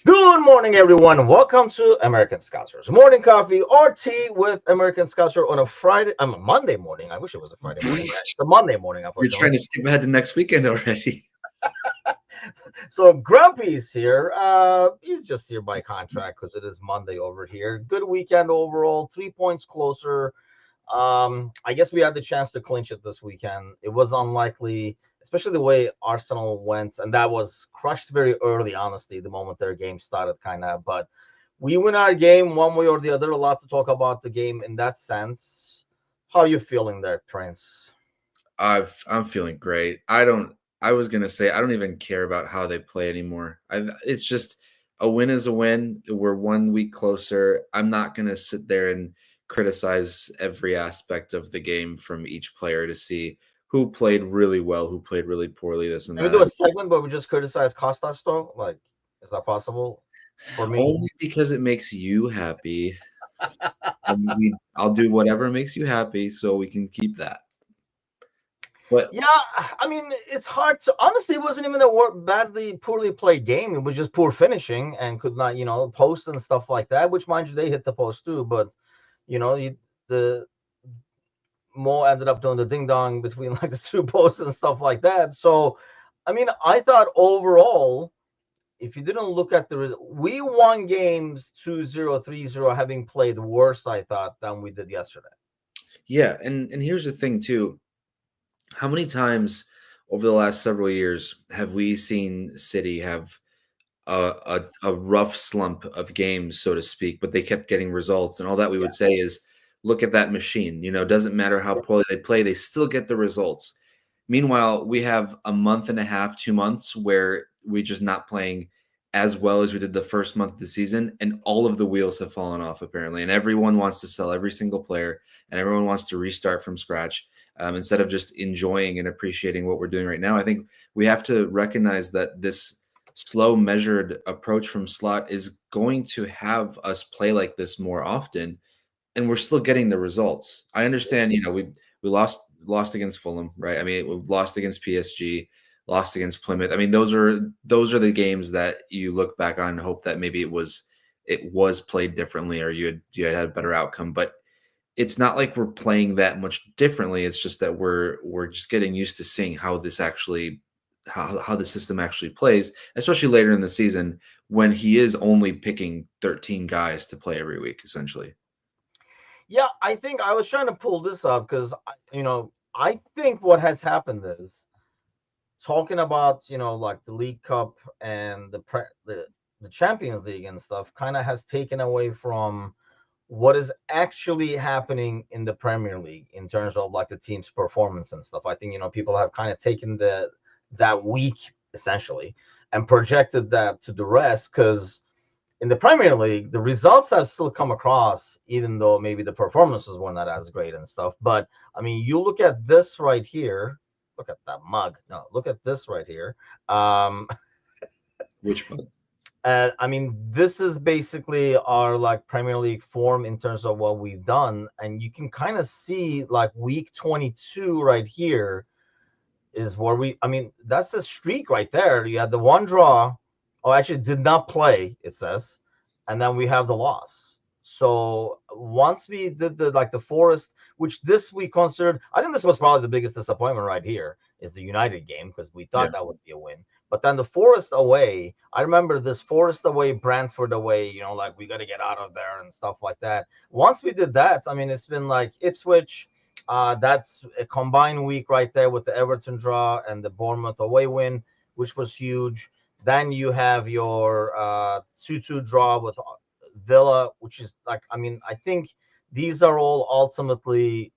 Good morning, everyone. Welcome to American Scousers Morning Coffee or Tea with American Scouser on a Friday. I'm a Monday morning. I wish it was a Friday morning. Right? It's a Monday morning, You're trying unfortunately. to skip ahead to next weekend already. So Grumpy's here. He's just here by contract because it is Monday over here. Good weekend overall. 3 points closer. I guess we had the chance to clinch it this weekend. It was unlikely, especially the way Arsenal went, and that was crushed very early, honestly, the moment their game started, kind of. But we win our game one way or the other. A lot to talk about the game in that sense. How you feeling there, Prince? I'm feeling great. I don't. I was gonna say I don't even care about how they play anymore. It's just a win is a win. We're 1 week closer. I'm not gonna sit there and criticize every aspect of the game from each player to see who played really well, who played really poorly, this and Can we do that. a segment where we just criticize Costas, though? Like, is that possible for me? Only because it makes you happy. I'll do whatever makes you happy, so we can keep that. But Yeah, I mean, it's hard to honestly. It wasn't even a badly, poorly played game. It was just poor finishing and could not, post and stuff like that. Which, mind you, they hit the post too. But the Mo ended up doing the ding dong between like the two posts and stuff like that. So, I mean, I thought overall, if you didn't look at we won games 2-0, 3-0, having played worse, I thought, than we did yesterday. yeah, and here's the thing too. How many times over the last several years have we seen City have a rough slump of games, so to speak, but they kept getting results, and all that we would say is, look at that machine. Doesn't matter how poorly they play, they still get the results. Meanwhile, we have a month and a half, 2 months where we're just not playing as well as we did the first month of the season, and all of the wheels have fallen off apparently, and everyone wants to sell every single player, and everyone wants to restart from scratch instead of just enjoying and appreciating what we're doing right now. I think we have to recognize that this slow, measured approach from Slot is going to have us play like this more often, and we're still getting the results. I understand, we lost against Fulham, right? I mean, we lost against PSG, lost against Plymouth. I mean, those are the games that you look back on and hope that maybe it was played differently, or you had a better outcome. But it's not like we're playing that much differently. It's just that we're just getting used to seeing how this actually how the system actually plays, especially later in the season when he is only picking 13 guys to play every week, essentially. Yeah, I think I was trying to pull this up because I think what has happened is talking about like the League Cup and the Champions League and stuff kind of has taken away from what is actually happening in the Premier League in terms of like the team's performance and stuff. I think people have kind of taken that week essentially and projected that to the rest because in the Premier League, the results have still come across, even though maybe the performances were not as great and stuff. But I mean, you look at this right here. Look at that mug. No, look at this right here. Um, Which one? I mean, this is basically our like Premier League form in terms of what we've done, and you can kind of see like week 22 right here is where I mean, that's the streak right there. You had the one draw. Oh, actually, did not play, it says. And then we have the loss. So once we did the Forest, which this we considered, I think this was probably the biggest disappointment right here, is the United game, because we Yeah. thought that would be a win. But then the Forest away, I remember this Forest away, Brentford away, like we got to get out of there and stuff like that. Once we did that, I mean, it's been like Ipswich, that's a combined week right there with the Everton draw and the Bournemouth away win, which was huge. Then you have your 2-2 draw with Villa, which is like, I mean, I think these are all ultimately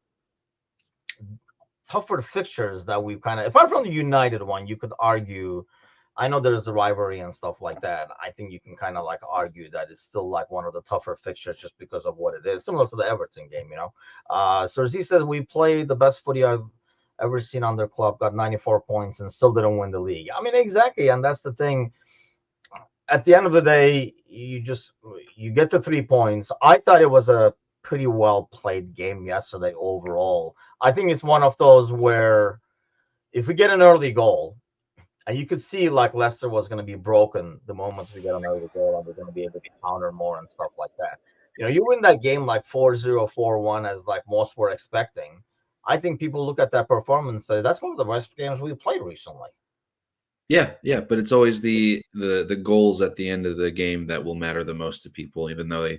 tougher fixtures that we've kind of, apart from the United one, you could argue. I know there's the rivalry and stuff like that. I think you can kind of like argue that it's still like one of the tougher fixtures just because of what it is, similar to the Everton game. So as he says, we played the best footy I've ever seen on their club, got 94 points, and still didn't win the league. I mean, exactly, and that's the thing. At the end of the day, you get the 3 points. I thought it was a pretty well played game yesterday overall. I think it's one of those where if we get an early goal, And you could see like Leicester was going to be broken the moment we get another goal and we're going to be able to counter more and stuff like that. You win that game like 4-0, 4-1 as like most were expecting. I think people look at that performance and say that's one of the best games we played recently. Yeah, but it's always the goals at the end of the game that will matter the most to people, even though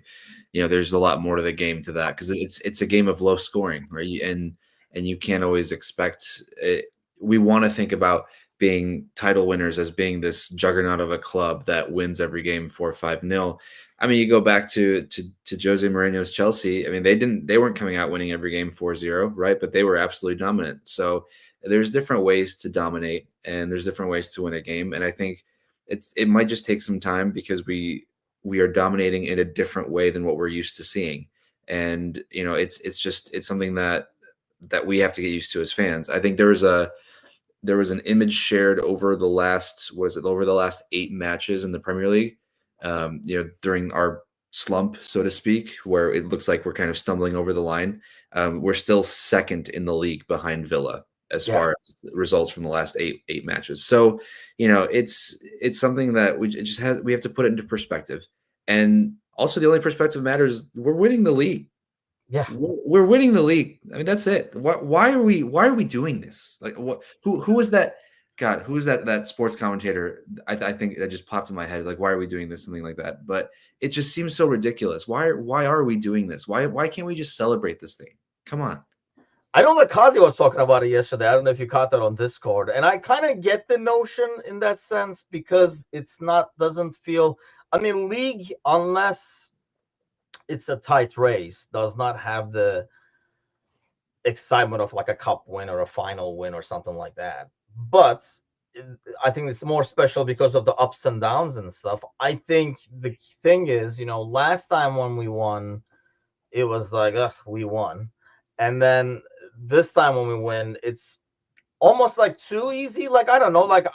there's a lot more to the game to that because it's a game of low scoring, right? And you can't always expect it. We want to think about being title winners as being this juggernaut of a club that wins every game 4-5-0. I mean, you go back to Jose Mourinho's Chelsea. I mean, they weren't coming out winning every game 4-0, right? But they were absolutely dominant. So there's different ways to dominate and there's different ways to win a game. And I think it might just take some time because we are dominating in a different way than what we're used to seeing. And it's something that we have to get used to as fans. I think there was an image shared over the last 8 matches in the Premier League, during our slump, so to speak, where it looks like we're kind of stumbling over the line. We're still second in the league behind Villa as Yeah. far as results from the last eight matches. So, it's something that we have to put it into perspective. And also the only perspective matters, we're winning the league. Yeah. We're winning the league. I mean, that's it. Why are we doing this? Like, what? Who is that? God, who is that sports commentator? I think that just popped in my head. Like, why are we doing this? Something like that. But it just seems so ridiculous. Why are we doing this? Why can't we just celebrate this thing? Come on. I know that Kazi was talking about it yesterday. I don't know if you caught that on Discord. And I kind of get the notion in that sense because doesn't feel, I mean, league, unless it's a tight race, does not have the excitement of like a cup win or a final win or something like that. But I think it's more special because of the ups and downs and stuff. I think the thing is, last time when we won, it was like, ugh, we won. And then this time when we win, it's almost like too easy. Like, I don't know, like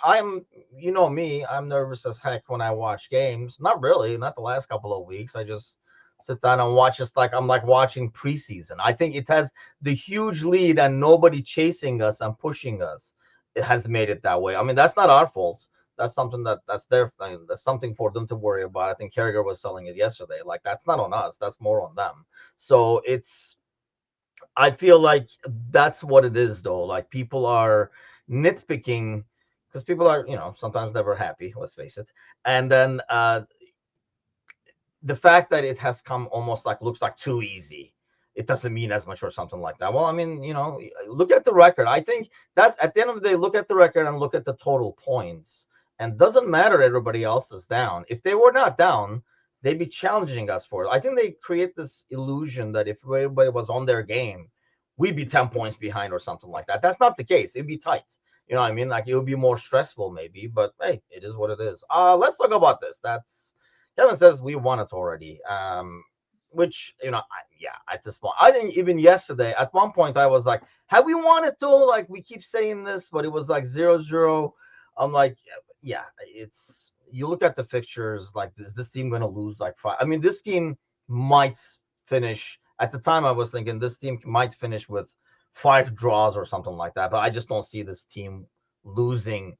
me, I'm nervous as heck when I watch games. Not really, not the last couple of weeks. I just sit down and watch. Just like I'm like watching preseason. I think it has the huge lead and nobody chasing us and pushing us. It has made it that way. I mean, that's not our fault. That's something that's their thing. That's something for them to worry about. I think Carragher was selling it yesterday. Like, that's not on us. That's more on them. So I feel like that's what it is, though. Like, people are nitpicking because people are, sometimes never happy. Let's face it. And then the fact that it has come almost like looks like too easy. It doesn't mean as much or something like that. Well, I mean, look at the record. I think that's at the end of the day. Look at the record and look at the total points. And doesn't matter everybody else is down. If they were not down, they'd be challenging us for it. I think they create this illusion that if everybody was on their game, we'd be 10 points behind or something like that. That's not the case. It'd be tight. You know what I mean? Like, it would be more stressful maybe, but hey, it is what it is. Let's talk about this. Kevin says we won it already. Which, at this point, I think even yesterday, at one point, I was like, have we won it though? Like, we keep saying this, but it was like 0-0. I'm like, yeah, you look at the fixtures, like, is this team going to lose like 5? I mean, this team might finish, at the time I was thinking this team might finish with 5 draws or something like that, but I just don't see this team losing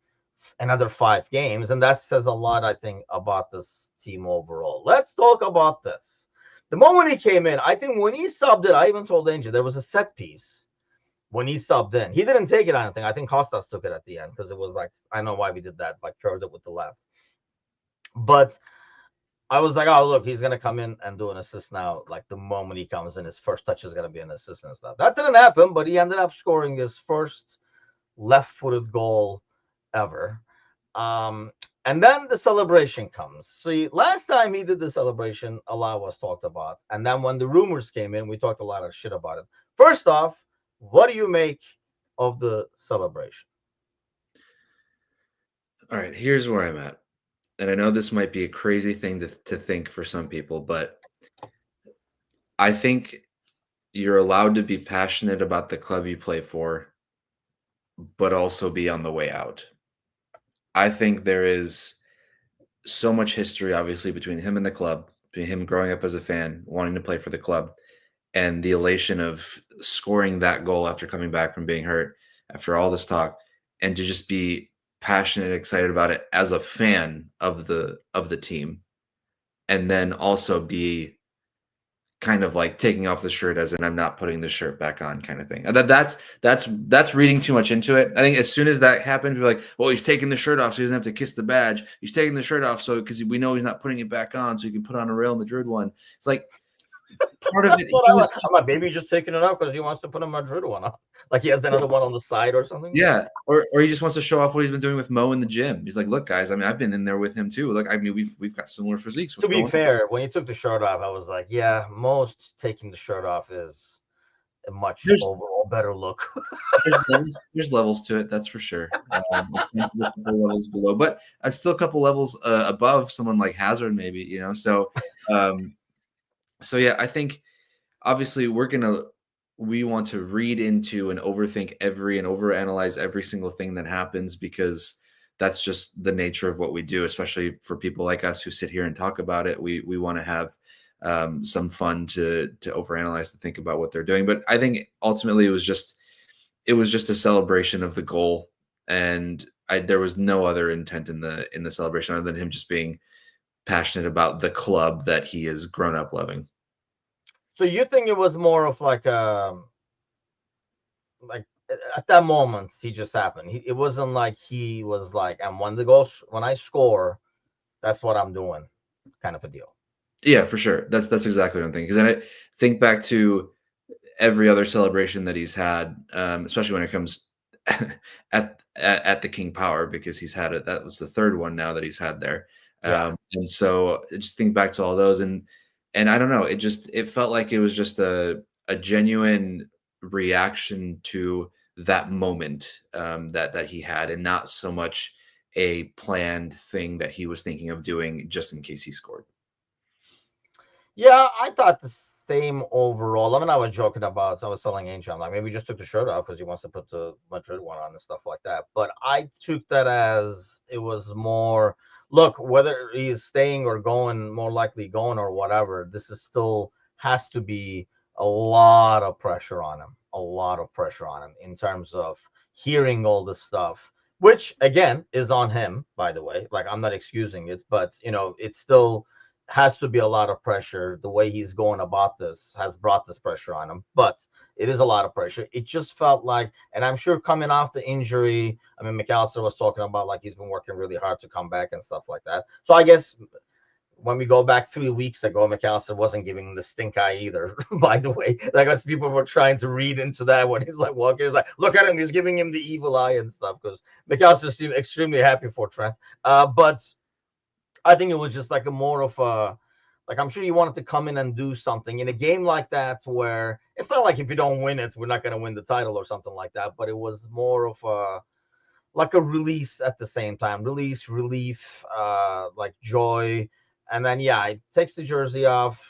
another 5 games. And that says a lot, I think, about this team overall. Let's talk about this. The moment he came in, I think when he subbed it, I even told Angel there was a set piece when he subbed in. He didn't take it, I don't think. I think Costas took it at the end because it was like, I know why we did that, like curved it with the left. But I was like, oh, look, he's going to come in and do an assist now. Like, the moment he comes in, his first touch is going to be an assist and stuff. That didn't happen, but he ended up scoring his first left-footed goal ever. And then the celebration comes. See, last time he did the celebration, a lot was talked about. And then when the rumors came in, we talked a lot of shit about it. First off, what do you make of the celebration? All right, here's where I'm at. And I know this might be a crazy thing to think for some people, but I think you're allowed to be passionate about the club you play for, but also be on the way out. I think there is so much history, obviously, between him and the club, between him growing up as a fan, wanting to play for the club, and the elation of scoring that goal after coming back from being hurt, after all this talk, and to just be passionate, excited about it as a fan of the team, and then also be kind of like taking off the shirt as in I'm not putting the shirt back on kind of thing. That's reading too much into it. I think as soon as that happened, we're like, well, he's taking the shirt off so he doesn't have to kiss the badge. He's taking the shirt off so because we know he's not putting it back on so he can put on a Real Madrid one. It's like part of it. That's what He I was. was I'm like, maybe just taking it off because he wants to put a Madrid one on. Like he has another one on the side or something. yeah, or he just wants to show off what he's been doing with Mo in the gym. He's like, look, guys, I mean, I've been in there with him too. Look, I mean, we've got similar physiques. To What's be going on? fair, when he took the shirt off, I was like, yeah, most taking the shirt off is a much There's overall better look. there's levels to it, that's for sure. It's a couple levels below, but still a couple levels above someone like Hazard, maybe, you know. Um, so yeah, I think obviously we want to read into and overthink and overanalyze every single thing that happens because that's just the nature of what we do, especially for people like us who sit here and talk about it. We want to have some fun to overanalyze, to think about what they're doing. But I think ultimately it was just a celebration of the goal, and there was no other intent in the celebration other than him just being passionate about the club that he has grown up loving. So you think it was more of like like at that moment he just happened. It wasn't like he was like, and when I score, that's what I'm doing, kind of a deal. Yeah, for sure. That's exactly what I'm thinking. Because I think back to every other celebration that he's had, especially when it comes at the King Power, because he's had it. That was the third one now that he's had there. Yeah. And so I just think back to all those, and I don't know. It felt like it was just a genuine reaction to that moment that he had, and not so much a planned thing that he was thinking of doing just in case he scored. Yeah, I thought the same overall. I mean, I was joking about, so I was telling Angel, I'm like, maybe he just took the shirt off because he wants to put the Madrid one on and stuff like that. But I took that as it was more, look, whether he's staying or going, more likely going or whatever, this is still has to be a lot of pressure on him, a lot of pressure on him in terms of hearing all this stuff, which again is on him, by the way. Like, I'm not excusing it, but it's still has to be a lot of pressure. The way he's going about this has brought this pressure on him, but it is a lot of pressure. It just felt like, and I'm sure coming off the injury, I mean, McAllister was talking about like he's been working really hard to come back and stuff like that. So I guess when we go back 3 weeks ago, McAllister wasn't giving the stink eye either, by the way. Like, as people were trying to read into that when he's like walking, he's like, look at him, he's giving him the evil eye and stuff, because McAllister seemed extremely happy for Trent. But I think it was just like a more of a, like, I'm sure you wanted to come in and do something in a game like that, where it's not like if you don't win it, we're not going to win the title or something like that. But it was more of a, like a release at the same time, relief, like joy. And then, yeah, it takes the jersey off.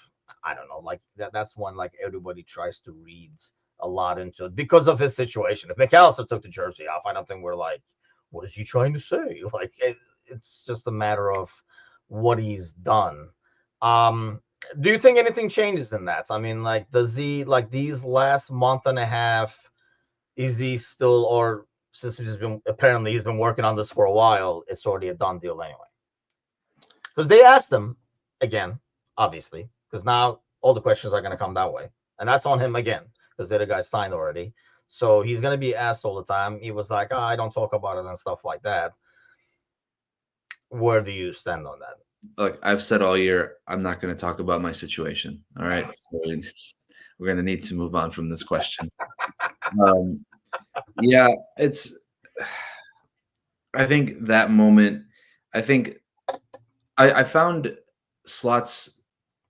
I don't know, like that's one like everybody tries to read a lot into it because of his situation. If McAllister took the jersey off, I don't think we're like, what is he trying to say? Like, it's just a matter of what he's done. Um, do you think anything changes in that? I mean, like, does he, like, these last month and a half, is he still, or since he's been working on this for a while, it's already a done deal anyway? Because they asked him again, obviously, because now all the questions are going to come that way, and that's on him again because the other guy signed already. So he's going to be asked all the time. He was like, I don't talk about it and stuff like that. Where do you stand on that? Look, I've said all year, I'm not going to talk about my situation. All right. So we're going to need to move on from this question. Yeah, I think that moment, I think I found Slot's,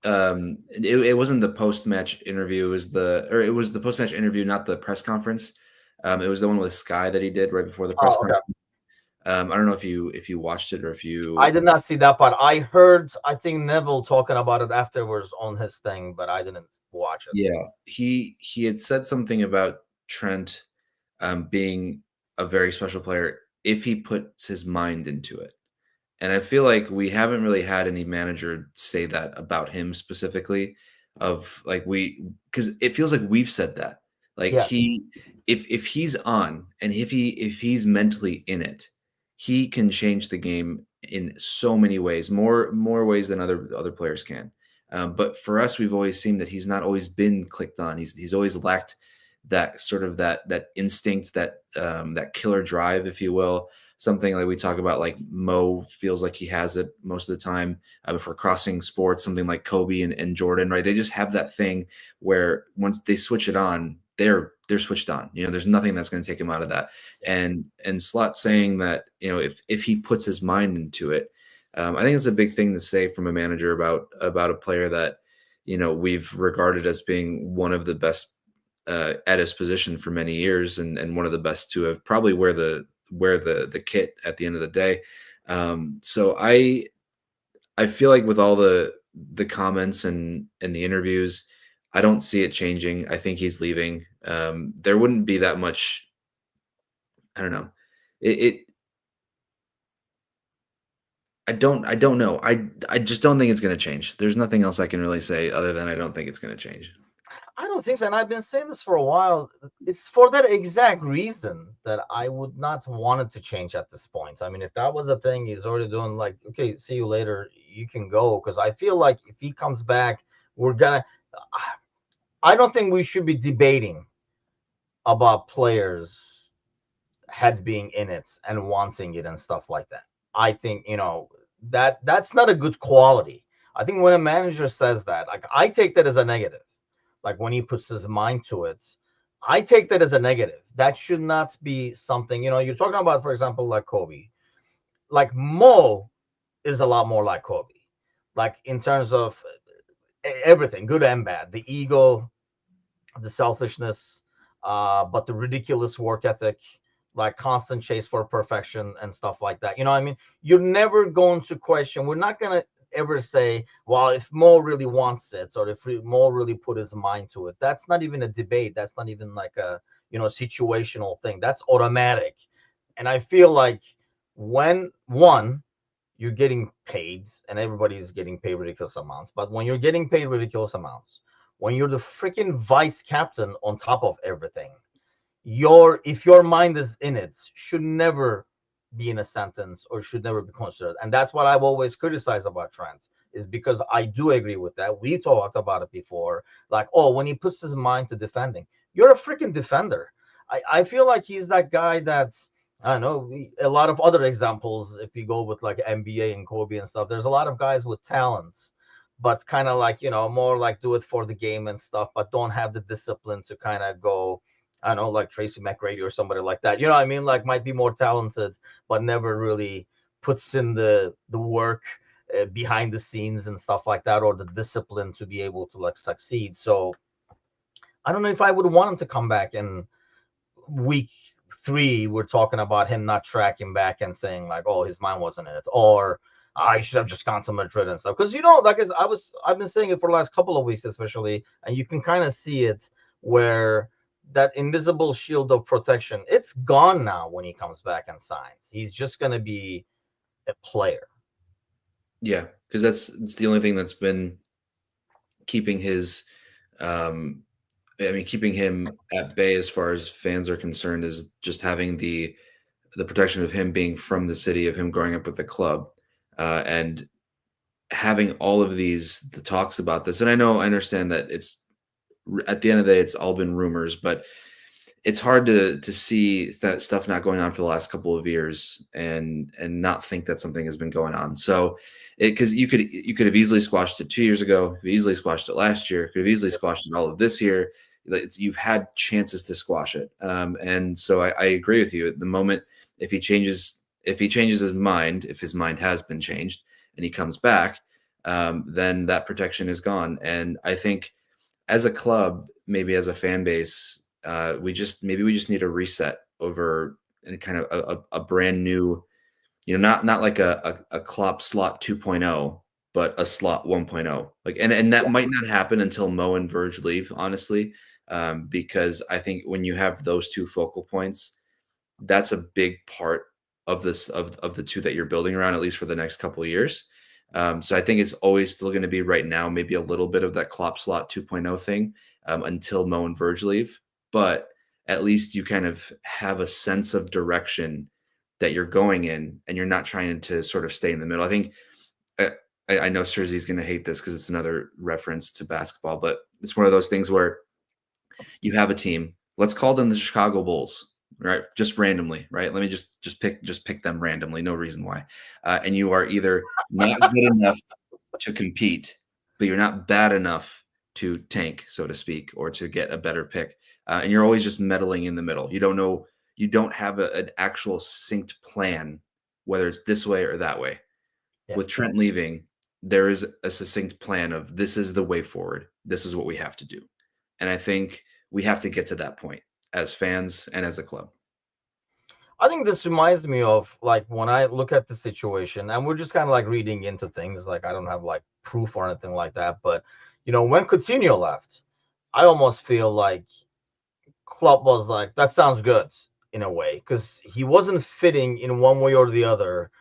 it wasn't the post-match interview, it was the post-match interview, not the press conference. It was the one with Sky that he did right before the press Oh, okay. conference. I don't know if you watched it or if you. I did not see that part. I heard, I think Neville talking about it afterwards on his thing, but I didn't watch it. Yeah, he had said something about Trent being a very special player if he puts his mind into it. And I feel like we haven't really had any manager say that about him specifically, of like, because it feels like we've said that. Like, Yeah. if he's on and if he's mentally in it, he can change the game in so many ways, more ways than other players can. But for us, we've always seen that he's not always been clicked on. He's always lacked that sort of that instinct, that killer drive, if you will. Something like we talk about, like Mo feels like he has it most of the time. For crossing sports, something like Kobe and Jordan, right? They just have that thing where once they switch it on, they're switched on. There's nothing that's going to take him out of that. Yeah. And Slot saying that, if he puts his mind into it, I think it's a big thing to say from a manager about a player that we've regarded as being one of the best at his position for many years, and one of the best to have probably wear the kit at the end of the day. So I feel like with all the comments and the interviews, I don't see it changing. I think he's leaving. There wouldn't be that much. I don't know. It I don't know. I just don't think it's going to change. There's nothing else I can really say other than I don't think it's going to change. I don't think so. And I've been saying this for a while. It's for that exact reason that I would not want it to change at this point. I mean, if that was a thing, he's already doing like, okay, see you later. You can go. Because I feel like if he comes back, we're gonna. I don't think we should be debating about players' head being in it and wanting it and stuff like that. I think that's not a good quality. I think when a manager says that, like I take that as a negative. Like when he puts his mind to it, I take that as a negative. That should not be something, you're talking about, for example, like Kobe. Like Mo is a lot more like Kobe. Like in terms of everything, good and bad, the ego, the selfishness, but the ridiculous work ethic, like constant chase for perfection and stuff like that. I mean, you're never going to question. We're not going to ever say, well, if Mo really wants it, or if Mo really put his mind to it. That's not even a debate. That's not even like a situational thing. That's automatic. And I feel like when you're getting paid, and everybody's getting paid ridiculous amounts, but when you're getting paid ridiculous amounts, when you're the freaking vice captain on top of everything, if your mind is in it, should never be in a sentence or should never be considered. And that's what I've always criticized about Trent, is because I do agree with that. We talked about it before, like, oh, when he puts his mind to defending, you're a freaking defender. I feel like he's that guy that's, I don't know, a lot of other examples, if you go with like NBA and Kobe and stuff, there's a lot of guys with talents, but kind of like, more like do it for the game and stuff, but don't have the discipline to kind of go, I don't know, like Tracy McGrady or somebody like that. You know what I mean? Like might be more talented, but never really puts in the work behind the scenes and stuff like that, or the discipline to be able to like succeed. So I don't know if I would want him to come back in week 3. We're talking about him not tracking back and saying like, oh, his mind wasn't in it, or I should have just gone to Madrid and stuff. Because like I've been saying it for the last couple of weeks, especially, and you can kind of see it where that invisible shield of protection, it's gone now when he comes back and signs. He's just going to be a player. Yeah, because that's the only thing that's been keeping his keeping him at bay as far as fans are concerned, is just having the protection of him being from the city, of him growing up with the club, and having all of the talks about this. And I understand that it's, at the end of the day, it's all been rumors, but it's hard to see that stuff not going on for the last couple of years and not think that something has been going on. So because you could have easily squashed it 2 years ago, you could easily squashed it last year, could have easily squashed it all of this year. You've had chances to squash it. And so I agree with you. At the moment, if he changes his mind, if his mind has been changed and he comes back, then that protection is gone. And I think as a club, maybe as a fan base, we just need a reset over and kind of a brand new, not like a Klopp slot 2.0, but a slot 1.0. Like, and that might not happen until Mo and Verge leave, honestly, because I think when you have those two focal points, that's a big part of this of the two that you're building around, at least for the next couple of years. So I think it's always still going to be right now, maybe a little bit of that Klopp slot 2.0 thing until Mo and Verge leave. But at least you kind of have a sense of direction that you're going in, and you're not trying to sort of stay in the middle. I think I, I know Serzi's going to hate this because it's another reference to basketball, but it's one of those things where you have a team. Let's call them the Chicago Bulls, right? Just randomly, right? Let me just pick them randomly, no reason why. And you are either not good enough to compete, but you're not bad enough to tank, so to speak, or to get a better pick. And you're always just meddling in the middle. You don't know. You don't have an actual succinct plan, whether it's this way or that way. Yeah. With Trent leaving, there is a succinct plan of this is the way forward. This is what we have to do. And I think we have to get to that point as fans and as a club. I think this reminds me of like when I look at the situation, and we're just kind of like reading into things. Like I don't have like proof or anything like that, but when Coutinho left, I almost feel like Klopp was like, that sounds good in a way, because he wasn't fitting in one way or the other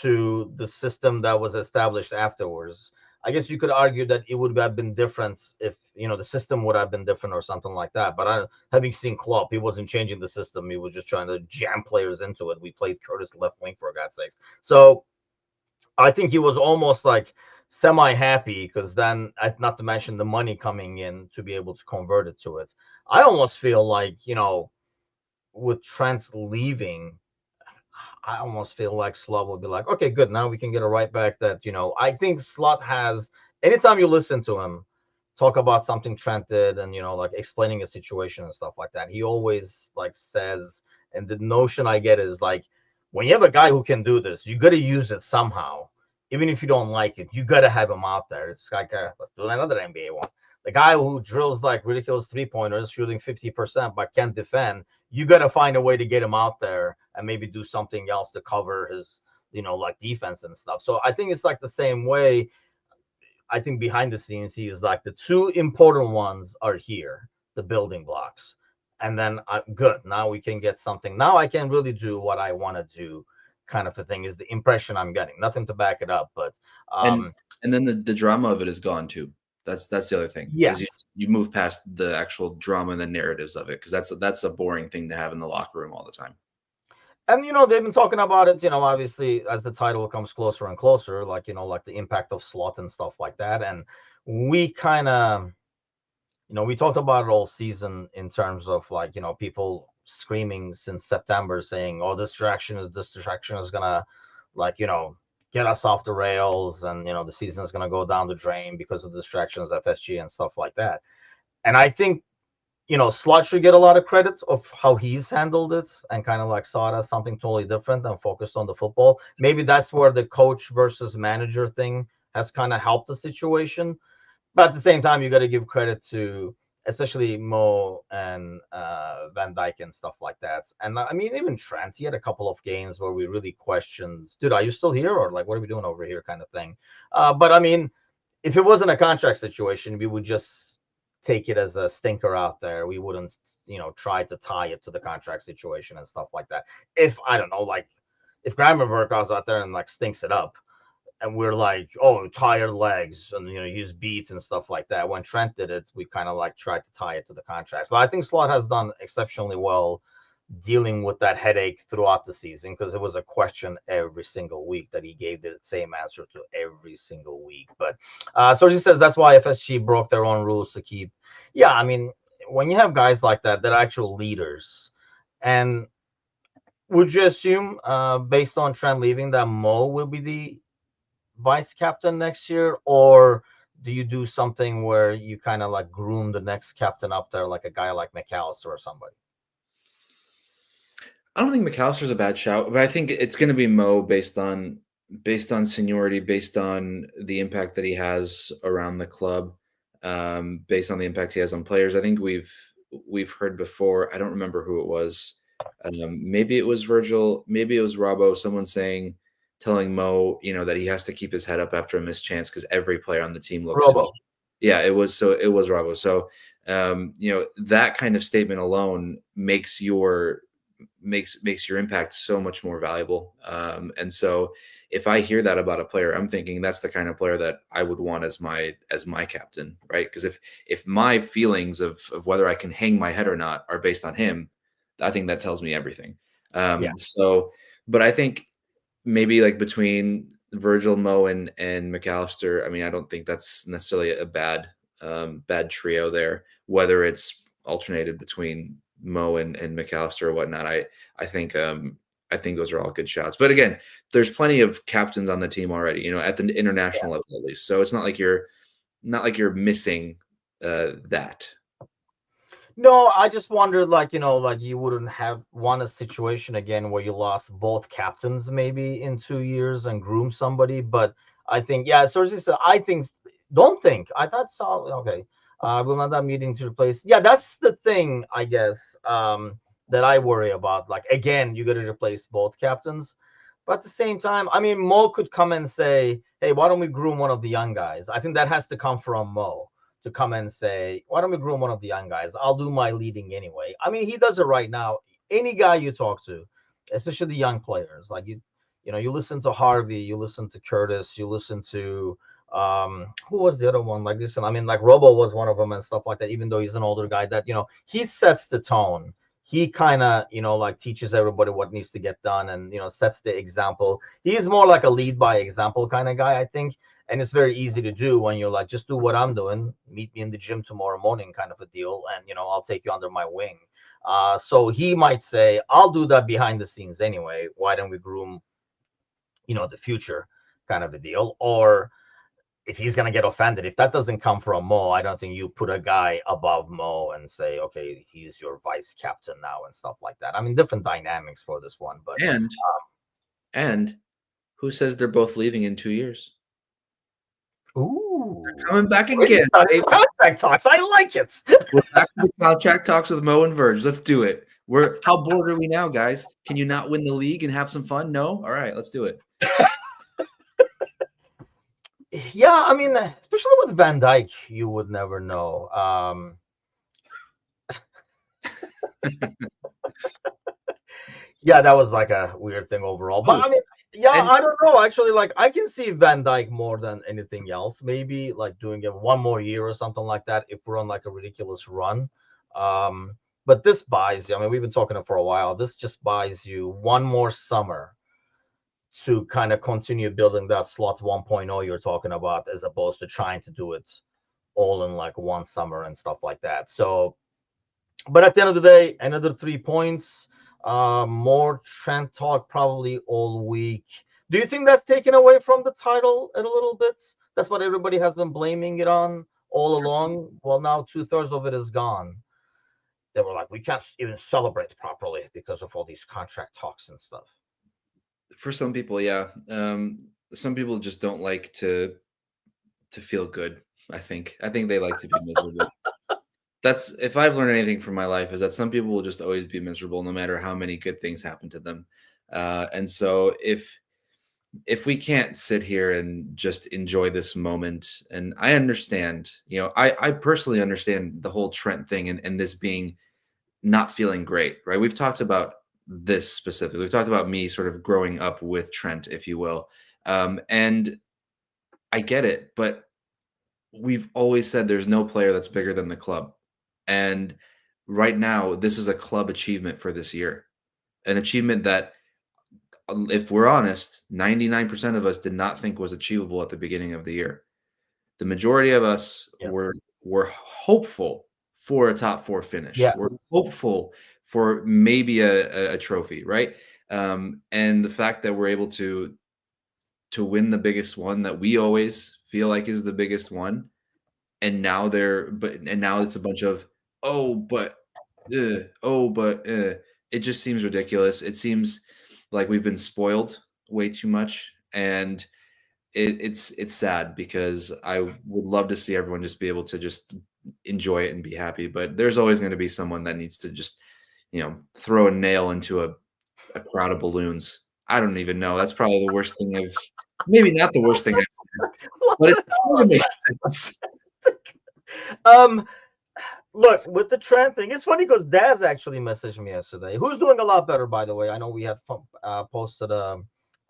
to the system that was established afterwards. I guess you could argue that it would have been different if the system would have been different or something like that. But having seen Klopp, he wasn't changing the system; he was just trying to jam players into it. We played Curtis left wing for God's sakes, so I think he was almost like semi-happy because then, not to mention the money coming in to be able to convert it to it. I almost feel like with Trent leaving, I almost feel like Slot will be like, okay, good. Now we can get a right back that, I think Slot has, anytime you listen to him talk about something Trent did and, like explaining a situation and stuff like that, he always like says, and the notion I get is like, when you have a guy who can do this, you got to use it somehow. Even if you don't like it, you got to have him out there. It's like, let's do another NBA one. The guy who drills like ridiculous 3-pointers, shooting 50%, but can't defend, you got to find a way to get him out there and maybe do something else to cover his, like defense and stuff. So I think it's like the same way. I think behind the scenes, he is like the two important ones are here, the building blocks. And then good. Now we can get something. Now I can really do what I want to do, kind of a thing is the impression I'm getting. Nothing to back it up, but And and then the drama of it is gone too. That's the other thing, is yes. you move past the actual drama and the narratives of it, because that's a boring thing to have in the locker room all the time. And they've been talking about it, obviously as the title comes closer and closer, like like the impact of Slot and stuff like that. And we kind of, we talked about it all season in terms of like, people screaming since September saying, oh, this distraction is gonna like, get us off the rails, and the season is gonna go down the drain because of the distractions, FSG and stuff like that. And I think Slot should get a lot of credit of how he's handled it and kind of like saw it as something totally different and focused on the football. Maybe that's where the coach versus manager thing has kind of helped the situation. But at the same time, you got to give credit to especially Mo and Van Dyke and stuff like that. And I mean, even Trent, he had a couple of games where we really questioned, dude, are you still here? Or like, what are we doing over here kind of thing. But I mean, if it wasn't a contract situation, we would just take it as a stinker out there. We wouldn't, try to tie it to the contract situation and stuff like that. If I don't know, like if Gravenberg goes out there and like stinks it up, and we're like, oh, tired legs, and he's beat and stuff like that. When Trent did it, we kind of like tried to tie it to the contracts. But I think Slot has done exceptionally well dealing with that headache throughout the season, because it was a question every single week that he gave the same answer to every single week. But so he says that's why FSG broke their own rules to keep. Yeah, I mean, when you have guys like that, they're actual leaders. And would you assume, based on Trent leaving, that Mo will be the vice captain next year, or do you do something where you kind of like groom the next captain up there, like a guy like McAllister or somebody? I don't think McAllister's a bad shout, but I think it's going to be Mo based on seniority, based on the impact that he has around the club, based on the impact he has on players. I think we've heard before. I don't remember who it was. Maybe it was Virgil. Maybe it was Robbo. Someone telling Mo, that he has to keep his head up after a missed chance because every player on the team looks Robo. fatigued. Yeah, it was Robbo. So, that kind of statement alone makes your impact so much more valuable. And so if I hear that about a player, I'm thinking that's the kind of player that I would want as my captain, right? Because if my feelings of whether I can hang my head or not are based on him, I think that tells me everything. Yeah. So But I think maybe like between Virgil, Mo, and McAllister, I mean, I don't think that's necessarily a bad trio there. Whether it's alternated between Mo and McAllister or whatnot, I think I think those are all good shots. But again, there's plenty of captains on the team already, at the international level at least. So it's not like you're missing that. No, I just wondered, like, like you wouldn't have want a situation again where you lost both captains maybe in 2 years and groom somebody. But I think, yeah, Cersei said, don't think. I thought so. Okay. We'll not have meeting to replace. Yeah, that's the thing, I guess, that I worry about. Like, again, you got to replace both captains. But at the same time, I mean, Mo could come and say, hey, why don't we groom one of the young guys? I think that has to come from Mo to come and say, why don't we groom one of the young guys? I'll do my leading anyway. I mean, he does it right now. Any guy you talk to, especially the young players, like you listen to Harvey, you listen to Curtis, you listen to who was the other one? Like, listen, I mean, like Robo was one of them and stuff like that, even though he's an older guy, that he sets the tone. He kind of, like teaches everybody what needs to get done and, sets the example. He's more like a lead by example kind of guy, I think. And it's very easy to do when you're like, just do what I'm doing, meet me in the gym tomorrow morning kind of a deal, and I'll take you under my wing. So he might say, I'll do that behind the scenes anyway, why don't we groom the future kind of a deal. Or if he's going to get offended, if that doesn't come from Mo, I don't think you put a guy above Mo and say, okay, he's your vice captain now and stuff like that. I mean, different dynamics for this one. But And who says they're both leaving in 2 years? ooh, Coming back we're again. starting contract talks. I like it. We're back to the contract talks with Mo and Verge. Let's do it. How bored are we now, guys? Can you not win the league and have some fun? No? All right, let's do it. Yeah, I mean, especially with Van Dyke, you would never know. Yeah, that was like a weird thing overall. But I mean, yeah, I don't know. Actually, like I can see Van Dyke more than anything else. Maybe like doing it one more year or something like that if we're on like a ridiculous run. But this buys you. I mean, we've been talking it for a while. This just buys you one more summer to kind of continue building that slot 1.0 you're talking about, as opposed to trying to do it all in like one summer and stuff like that. So, but at the end of the day, another 3 points. More Trent talk probably all week. Do you think that's taken away from the title a little bit? That's what everybody has been blaming it on all along. Well, now 2/3 of it is gone. They were like, we can't even celebrate properly because of all these contract talks and stuff. For some people, yeah. Some people just don't like to feel good. I think they like to be miserable. That's if I've learned anything from my life is that some people will just always be miserable no matter how many good things happen to them. And so if we can't sit here and just enjoy this moment, and I understand, I personally understand the whole Trent thing and this being not feeling great, right? We've talked about this specifically. We've talked about me sort of growing up with Trent, if you will. And I get it, but we've always said there's no player that's bigger than the club. And right now, this is a club achievement for this year, an achievement that, if we're honest, 99% of us did not think was achievable at the beginning of the year. The majority of us were hopeful for a top four finish. Yeah. We're hopeful for maybe a trophy, right? And the fact that we're able to win the biggest one that we always feel like is the biggest one, and now now it's a bunch of it just seems ridiculous. It seems like we've been spoiled way too much, and it's sad because I would love to see everyone just be able to just enjoy it and be happy. But there's always going to be someone that needs to just, throw a nail into a crowd of balloons. I don't even know. That's probably the worst thing maybe not the worst thing I've seen, but it's going to make sense. Look, with the Trent thing, it's funny because Daz actually messaged me yesterday, who's doing a lot better, by the way. I know we had posted a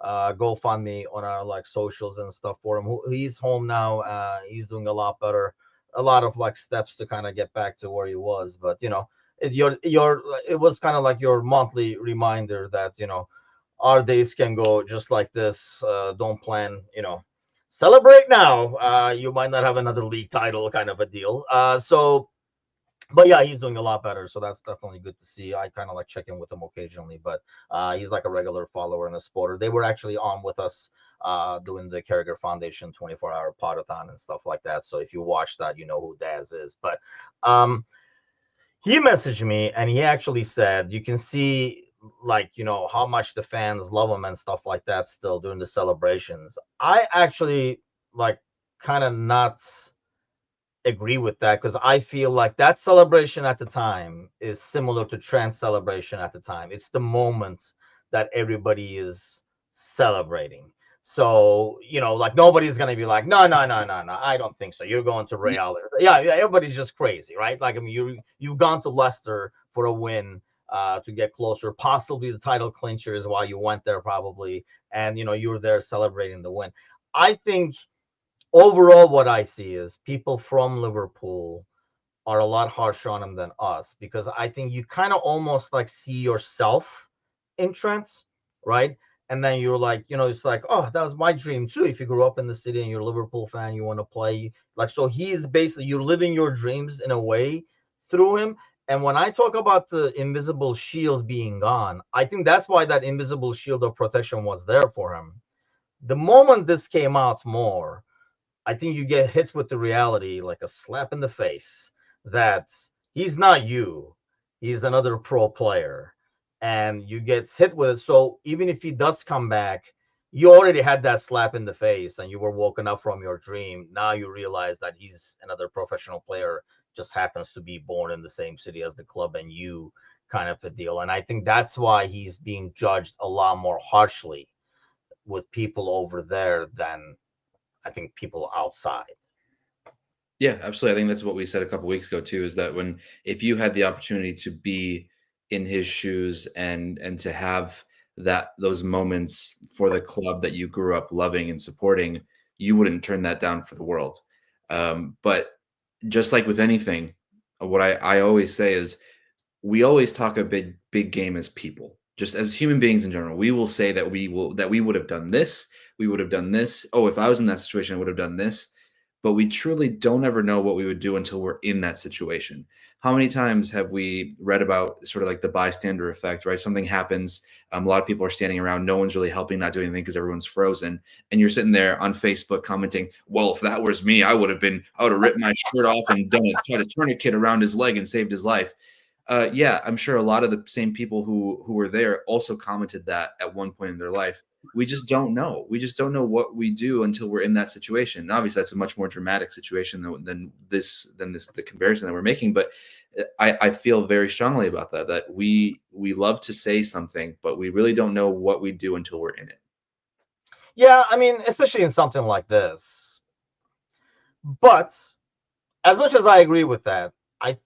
GoFundMe on our like socials and stuff for him. He's home now. He's doing a lot better. A lot of like steps to kind of get back to where he was. But it was kind of like your monthly reminder that our days can go just like this. Don't plan, celebrate now. You might not have another league title, kind of a deal. But yeah, he's doing a lot better, so that's definitely good to see. I kind of like check in with him occasionally, but he's like a regular follower and a supporter. They were actually on with us doing the Carragher Foundation 24-hour podathon and stuff like that. So if you watch that, you know who Daz is. But um, he messaged me and he actually said you can see like how much the fans love him and stuff like that still during the celebrations. I actually like kind of not agree with that because I feel like that celebration at the time is similar to Trent's celebration at the time. It's the moments that everybody is celebrating. So, like nobody's gonna be like, no, no, no, no, no, I don't think so. You're going to Real. Yeah, yeah, everybody's just crazy, right? Like, I mean, you've gone to Leicester for a win to get closer. Possibly the title clincher is why you went there, probably, and you were there celebrating the win. I think overall, what I see is people from Liverpool are a lot harsher on him than us because I think you kind of almost like see yourself in Trent, right? And then you're like, it's like, oh, that was my dream too. If you grew up in the city and you're a Liverpool fan, you want to play. Like, so he is basically, you're living your dreams in a way through him. And when I talk about the invisible shield being gone, I think that's why that invisible shield of protection was there for him. The moment this came out more, I think you get hit with the reality like a slap in the face that he's not you. He's another pro player. And you get hit with it. So even if he does come back, you already had that slap in the face and you were woken up from your dream. Now you realize that he's another professional player, just happens to be born in the same city as the club and you, kind of a deal. And I think that's why he's being judged a lot more harshly with people over there than I think people outside. Yeah, absolutely. I think that's what we said a couple weeks ago too, is that when if you had the opportunity to be in his shoes and to have that those moments for the club that you grew up loving and supporting, you wouldn't turn that down for the world. But just like with anything, what I always say is we always talk a big game as people, just as human beings in general. We will say that we would have done this, we would have done this. Oh, if I was in that situation, I would have done this. But we truly don't ever know what we would do until we're in that situation. How many times have we read about sort of like the bystander effect, right? Something happens, a lot of people are standing around, no one's really helping, not doing anything because everyone's frozen, and you're sitting there on Facebook commenting, "Well, if that was me, I would have ripped my shirt off and tried a tourniquet around his leg and saved his life." Yeah, I'm sure a lot of the same people who were there also commented that at one point in their life. We just don't know. We just don't know what we do until we're in that situation. And obviously, that's a much more dramatic situation than the comparison that we're making. But I feel very strongly about that. That we love to say something, but we really don't know what we do until we're in it. Yeah, I mean, especially in something like this. But as much as I agree with that, I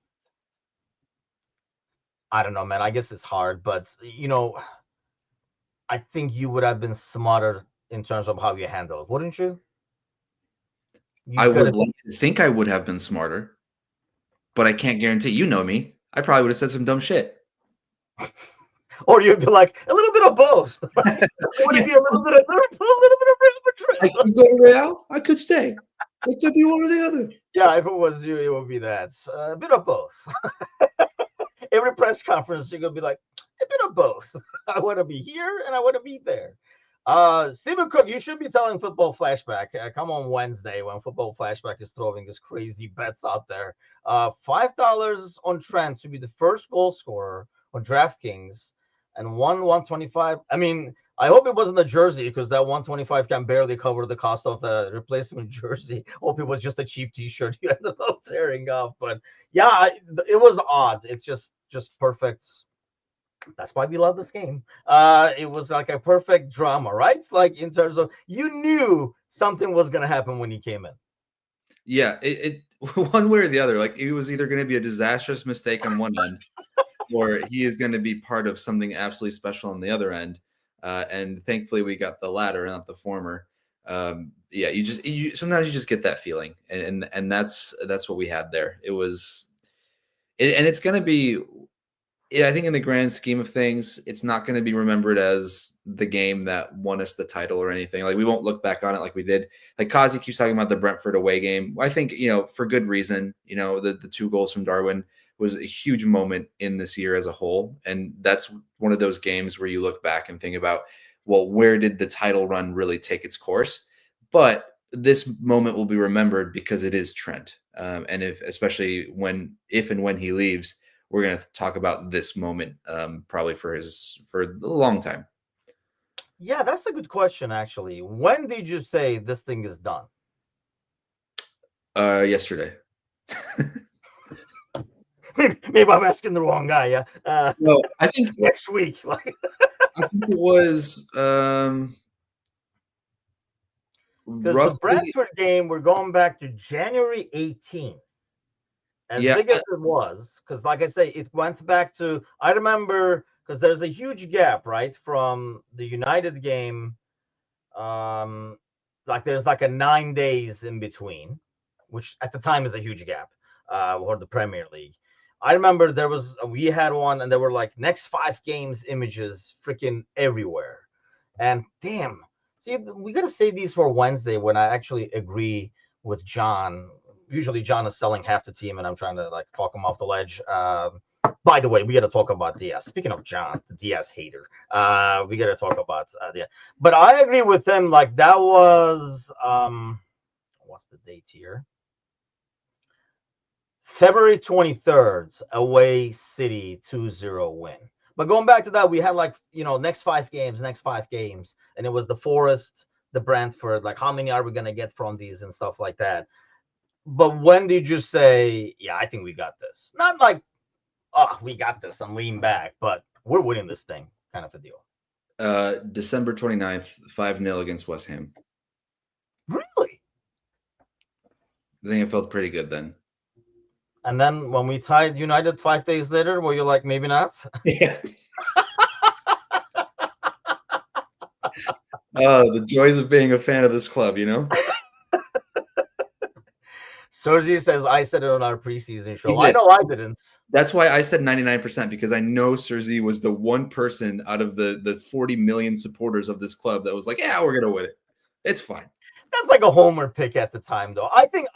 don't know, man. I guess it's hard, but I think you would have been smarter in terms of how you handle it, wouldn't you? You I could would have, like to think I would have been smarter, but I can't guarantee. You know me. I probably would have said some dumb shit. or you'd be like a little bit of both. Like, would it Yeah, be a little bit of Liverpool, a little bit of Real I Madrid? could go to Real. I could stay. It could be one or the other. Yeah, if it was you, it would be that. A bit of both. Every press conference, you're gonna be like, a bit of both. I want to be here and I want to be there. Stephen Cook, you should be telling Football Flashback. Come on Wednesday when Football Flashback is throwing his crazy bets out there. $5 on Trent to be the first goal scorer on DraftKings, and 125. I mean, I hope it wasn't the jersey because that 125 can barely cover the cost of the replacement jersey. Hope it was just a cheap T-shirt you ended up tearing off. But yeah, it was odd. It's just perfect. That's why we love this game. It was like a perfect drama, right? Like in terms of you knew something was gonna happen when he came in. Yeah, it one way or the other. Like it was either going to be a disastrous mistake on one end, or he is going to be part of something absolutely special on the other end. And thankfully, we got the latter, not the former. Yeah, you sometimes you just get that feeling, and that's what we had there. It was, and it's going to be. Yeah, I think in the grand scheme of things, it's not going to be remembered as the game that won us the title or anything. Like we won't look back on it like we did. Like Kazi keeps talking about the Brentford away game. I think, for good reason, the 2 goals from Darwin was a huge moment in this year as a whole. And that's one of those games where you look back and think about, well, where did the title run really take its course? But this moment will be remembered because it is Trent. And if and when he leaves, we're going to talk about this moment probably for a long time. Yeah, that's a good question, actually. When did you say this thing is done? Yesterday. Maybe I'm asking the wrong guy. Yeah. No, I think next week. Like, I think it was because the roughly. Bradford game, we're going back to January 18th. As Yeah, big as it was, because like I say, it went back to, I remember, because there's a huge gap, right, from the United game. Like there's like a 9 days in between, which at the time is a huge gap, for the Premier League. I remember we had one, and there were like next 5 games images freaking everywhere. And damn, see, we gotta save these for Wednesday when I actually agree with John. Usually John is selling half the team, and I'm trying to like talk him off the ledge. By the way, we got to talk about Diaz. Speaking of John, the Diaz hater, we got to talk about Diaz. But I agree with him. Like that was what's the date here? February 23rd, away City 2-0 win. But going back to that, we had like, next 5 games, and it was the Forest, the Brentford, like how many are we gonna get from these and stuff like that. But when did you say, yeah, I think we got this? Not like, oh, we got this and lean back, but we're winning this thing kind of a deal. December 29th, 5-0 against West Ham. Really? I think it felt pretty good then. And then when we tied United 5 days later, were you like, maybe not? Yeah. The joys of being a fan of this club, Sergi says I said it on our preseason show. He did. I know I didn't. That's why I said 99%, because I know Sergi was the one person out of the 40 million supporters of this club that was like, yeah, we're gonna win it. It's fine. That's like a homer pick at the time, though. I think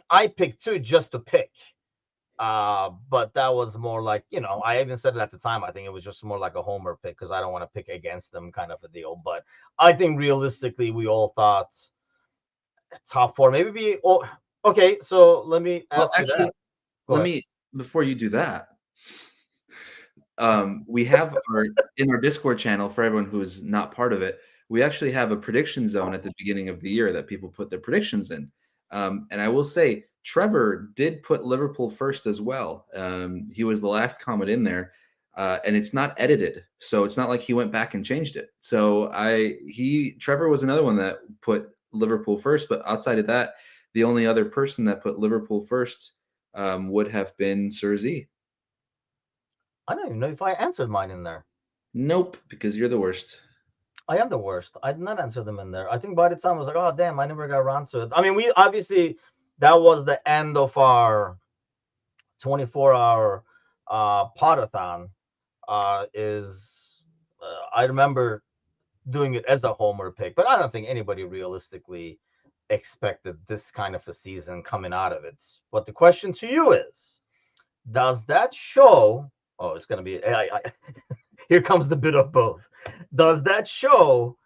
I picked 2 just to pick. But that was more like, I even said it at the time. I think it was just more like a homer pick because I don't want to pick against them kind of a deal. But I think realistically, we all thought top 4, maybe be. Oh, okay, so let me ask you actually, that. let me, before you do that, we have in our Discord channel, for everyone who is not part of it, we actually have a prediction zone at the beginning of the year that people put their predictions in. And I will say, Trevor did put Liverpool first as well. He was the last comment in there, and it's not edited, so it's not like he went back and changed it. So Trevor was another one that put Liverpool first, but outside of that, the only other person that put Liverpool first would have been Sir Z. I don't even know if I answered mine in there. Nope, because you're the worst. I am the worst. I did not answer them in there. I think by the time I was like, oh, damn, I never got around to it. I mean, we obviously, that was the end of our 24-hour podathon. I remember doing it as a homer pick, but I don't think anybody realistically expected this kind of a season coming out of it. But the question to you is, does that show? Oh, it's going to be. Here comes the bit of both. Does that show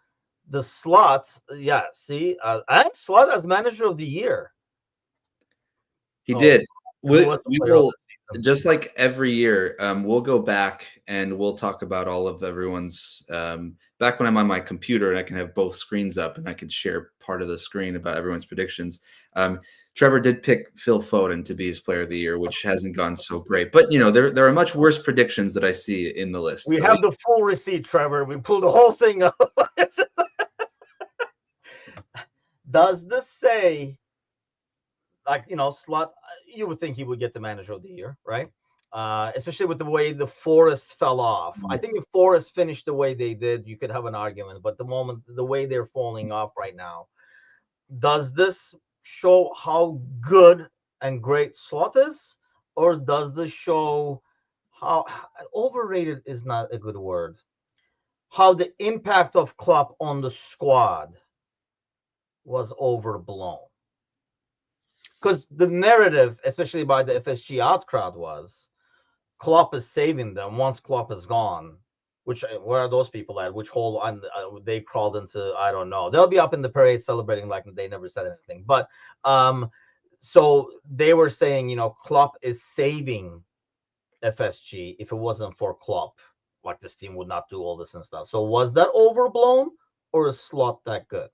the slots? Yeah, see, and Slot as manager of the year. He did. We will, just like every year, we'll go back and we'll talk about all of everyone's. Back when I'm on my computer and I can have both screens up and I can share part of the screen about everyone's predictions. Trevor did pick Phil Foden to be his player of the year, which hasn't gone so great. But, there are much worse predictions that I see in the list. We have the full receipt, Trevor. We pulled the whole thing up. Does this say, like, Slot, you would think he would get the manager of the year, right? Especially with the way the Forest fell off. I think if Forest finished the way they did, you could have an argument. But the way they're falling off right now, does this show how good and great Slot is, or does this show how overrated is not a good word. How the impact of Klopp on the squad was overblown. Because the narrative, especially by the FSG out crowd, was Klopp is saving them once Klopp is gone. Which where are those people at? Which hole they crawled into? I don't know. They'll be up in the parade celebrating like they never said anything. But um, so they were saying, Klopp is saving FSG. If it wasn't for Klopp, like this team would not do all this and stuff. So was that overblown, or is Slot that good?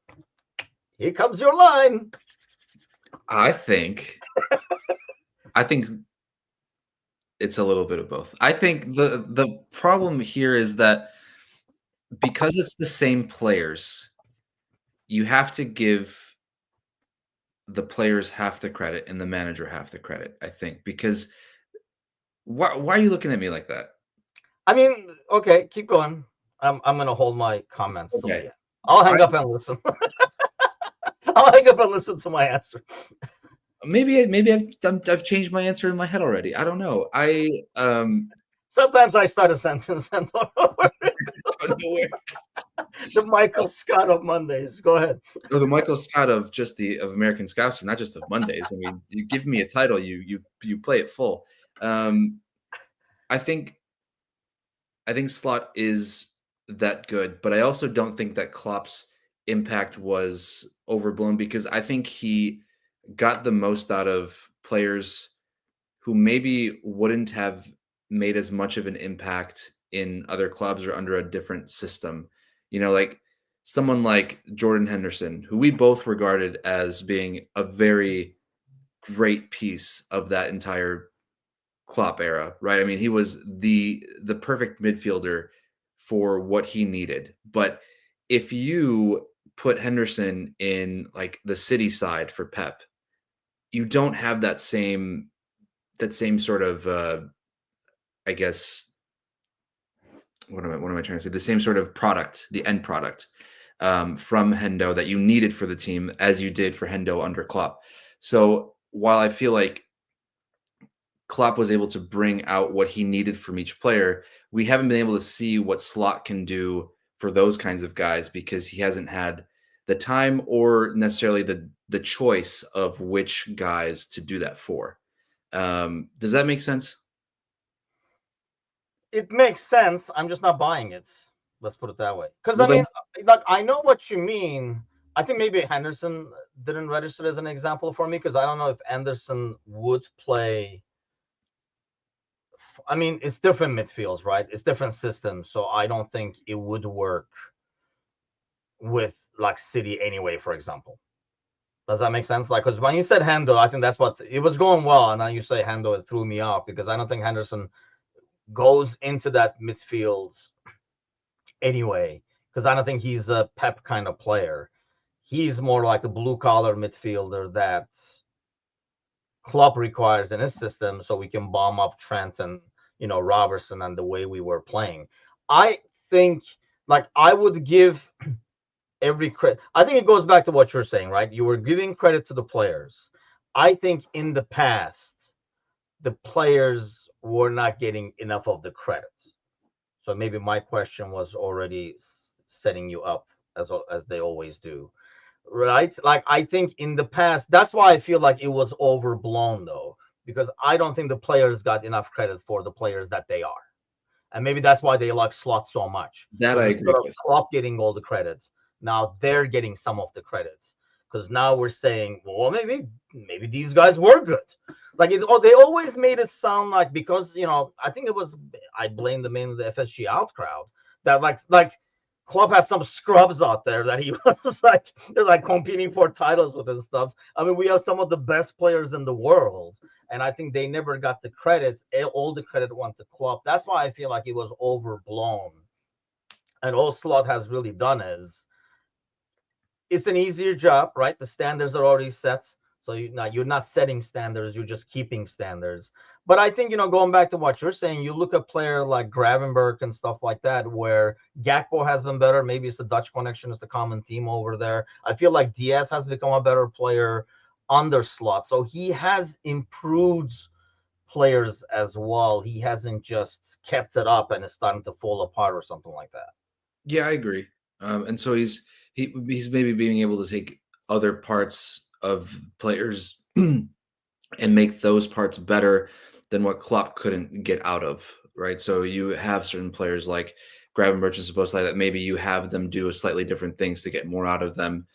Here comes your line. I think I think it's a little bit of both. I think the problem here is that because it's the same players, you have to give the players half the credit and the manager half the credit, I think, because why are you looking at me like that? I mean, okay, keep going. I'm gonna hold my comments till the Okay. end. I'll I hang up and listen. I'll hang up and listen to my answer. maybe I've changed my answer in my head already. I don't know. Sometimes I start a sentence and don't know Don't know where. the Michael Scott of Mondays. Go ahead. Or the Michael Scott of American Scouts, not just of Mondays. I mean, you give me a title, you play it full. I think Slot is that good, but I also don't think that Klopp's impact was overblown because I think he got the most out of players who maybe wouldn't have made as much of an impact in other clubs or under a different system. Like someone like Jordan Henderson, who we both regarded as being a very great piece of that entire Klopp era, right? I mean, he was the perfect midfielder for what he needed. But if you put Henderson in like the City side for Pep, you don't have that same sort of I guess what am I trying to say? The same sort of product, the end product from Hendo that you needed for the team as you did for Hendo under Klopp. So while I feel like Klopp was able to bring out what he needed from each player, we haven't been able to see what Slot can do for those kinds of guys because he hasn't had the time or necessarily the choice of which guys to do that for. Does that make sense? It makes sense. I'm just not buying it. Let's put it that way. Because I Well, then, mean, like I know what you mean. I think maybe Henderson didn't register as an example for me because I don't know if Anderson would play. I mean, it's different midfields, right? It's different systems, so I don't think it would work with like City anyway, for example. Does that make sense? Like, because when you said Hendo, I think that's what it was going well, and now you say Hendo, it threw me off because I don't think Henderson goes into that midfield anyway. Because I don't think he's a Pep kind of player. He's more like a blue collar midfielder that Klopp requires in his system, so we can bomb up Trent and Robertson and the way we were playing. I think like I would give every credit. I think it goes back to what you're saying, right? You were giving credit to the players. I think in the past, the players were not getting enough of the credit. So maybe my question was already setting you up as they always do, right? Like I think in the past, that's why I feel like it was overblown though, because I don't think the players got enough credit for the players that they are. And maybe that's why they like Slot so much. that I Because agree instead of with. Klopp getting all the credits, now they're getting some of the credits. Because now we're saying, well, maybe these guys were good. Like they always made it sound like because I think it was I blame the mainly the FSG out crowd that like Klopp had some scrubs out there that he was like they're like competing for titles with and stuff. I mean, we have some of the best players in the world, and I think they never got the credits. All the credit went to Klopp. That's why I feel like it was overblown. And all Slot has really done is it's an easier job, right? The standards are already set. So you're not setting standards, you're just keeping standards. But I think, going back to what you're saying, you look at player like Gravenberg and stuff like that, where Gakpo has been better. Maybe it's the Dutch connection, it's the common theme over there. I feel like Diaz has become a better player under Slot. So he has improved players as well. He hasn't just kept it up and it's starting to fall apart or something like that. Yeah, I agree. And so he's maybe being able to take other parts of players and make those parts better than what Klopp couldn't get out of, right? So you have certain players like Gravenberch and supposed like that. Maybe you have them do a slightly different things to get more out of them,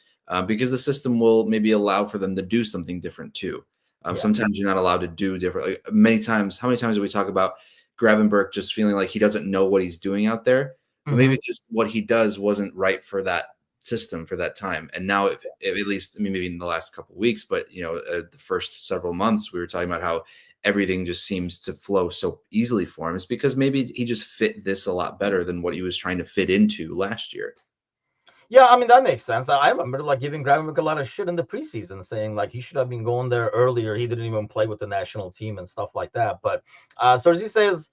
because the system will maybe allow for them to do something different too. Yeah. Sometimes you're not allowed to do different. Like, many times, how many times do we talk about Gravenberch just feeling like he doesn't know what he's doing out there? But Hmm. maybe because what he does wasn't right for that system for that time. And now, if at least, I mean, maybe in the last couple of weeks, but the first several months, we were talking about how everything just seems to flow so easily for him. It's because maybe he just fit this a lot better than what he was trying to fit into last year. Yeah, I mean that makes sense. I remember like giving Gravenberch a lot of shit in the preseason, saying like he should have been going there earlier. He didn't even play with the national team and stuff like that. But so as he says,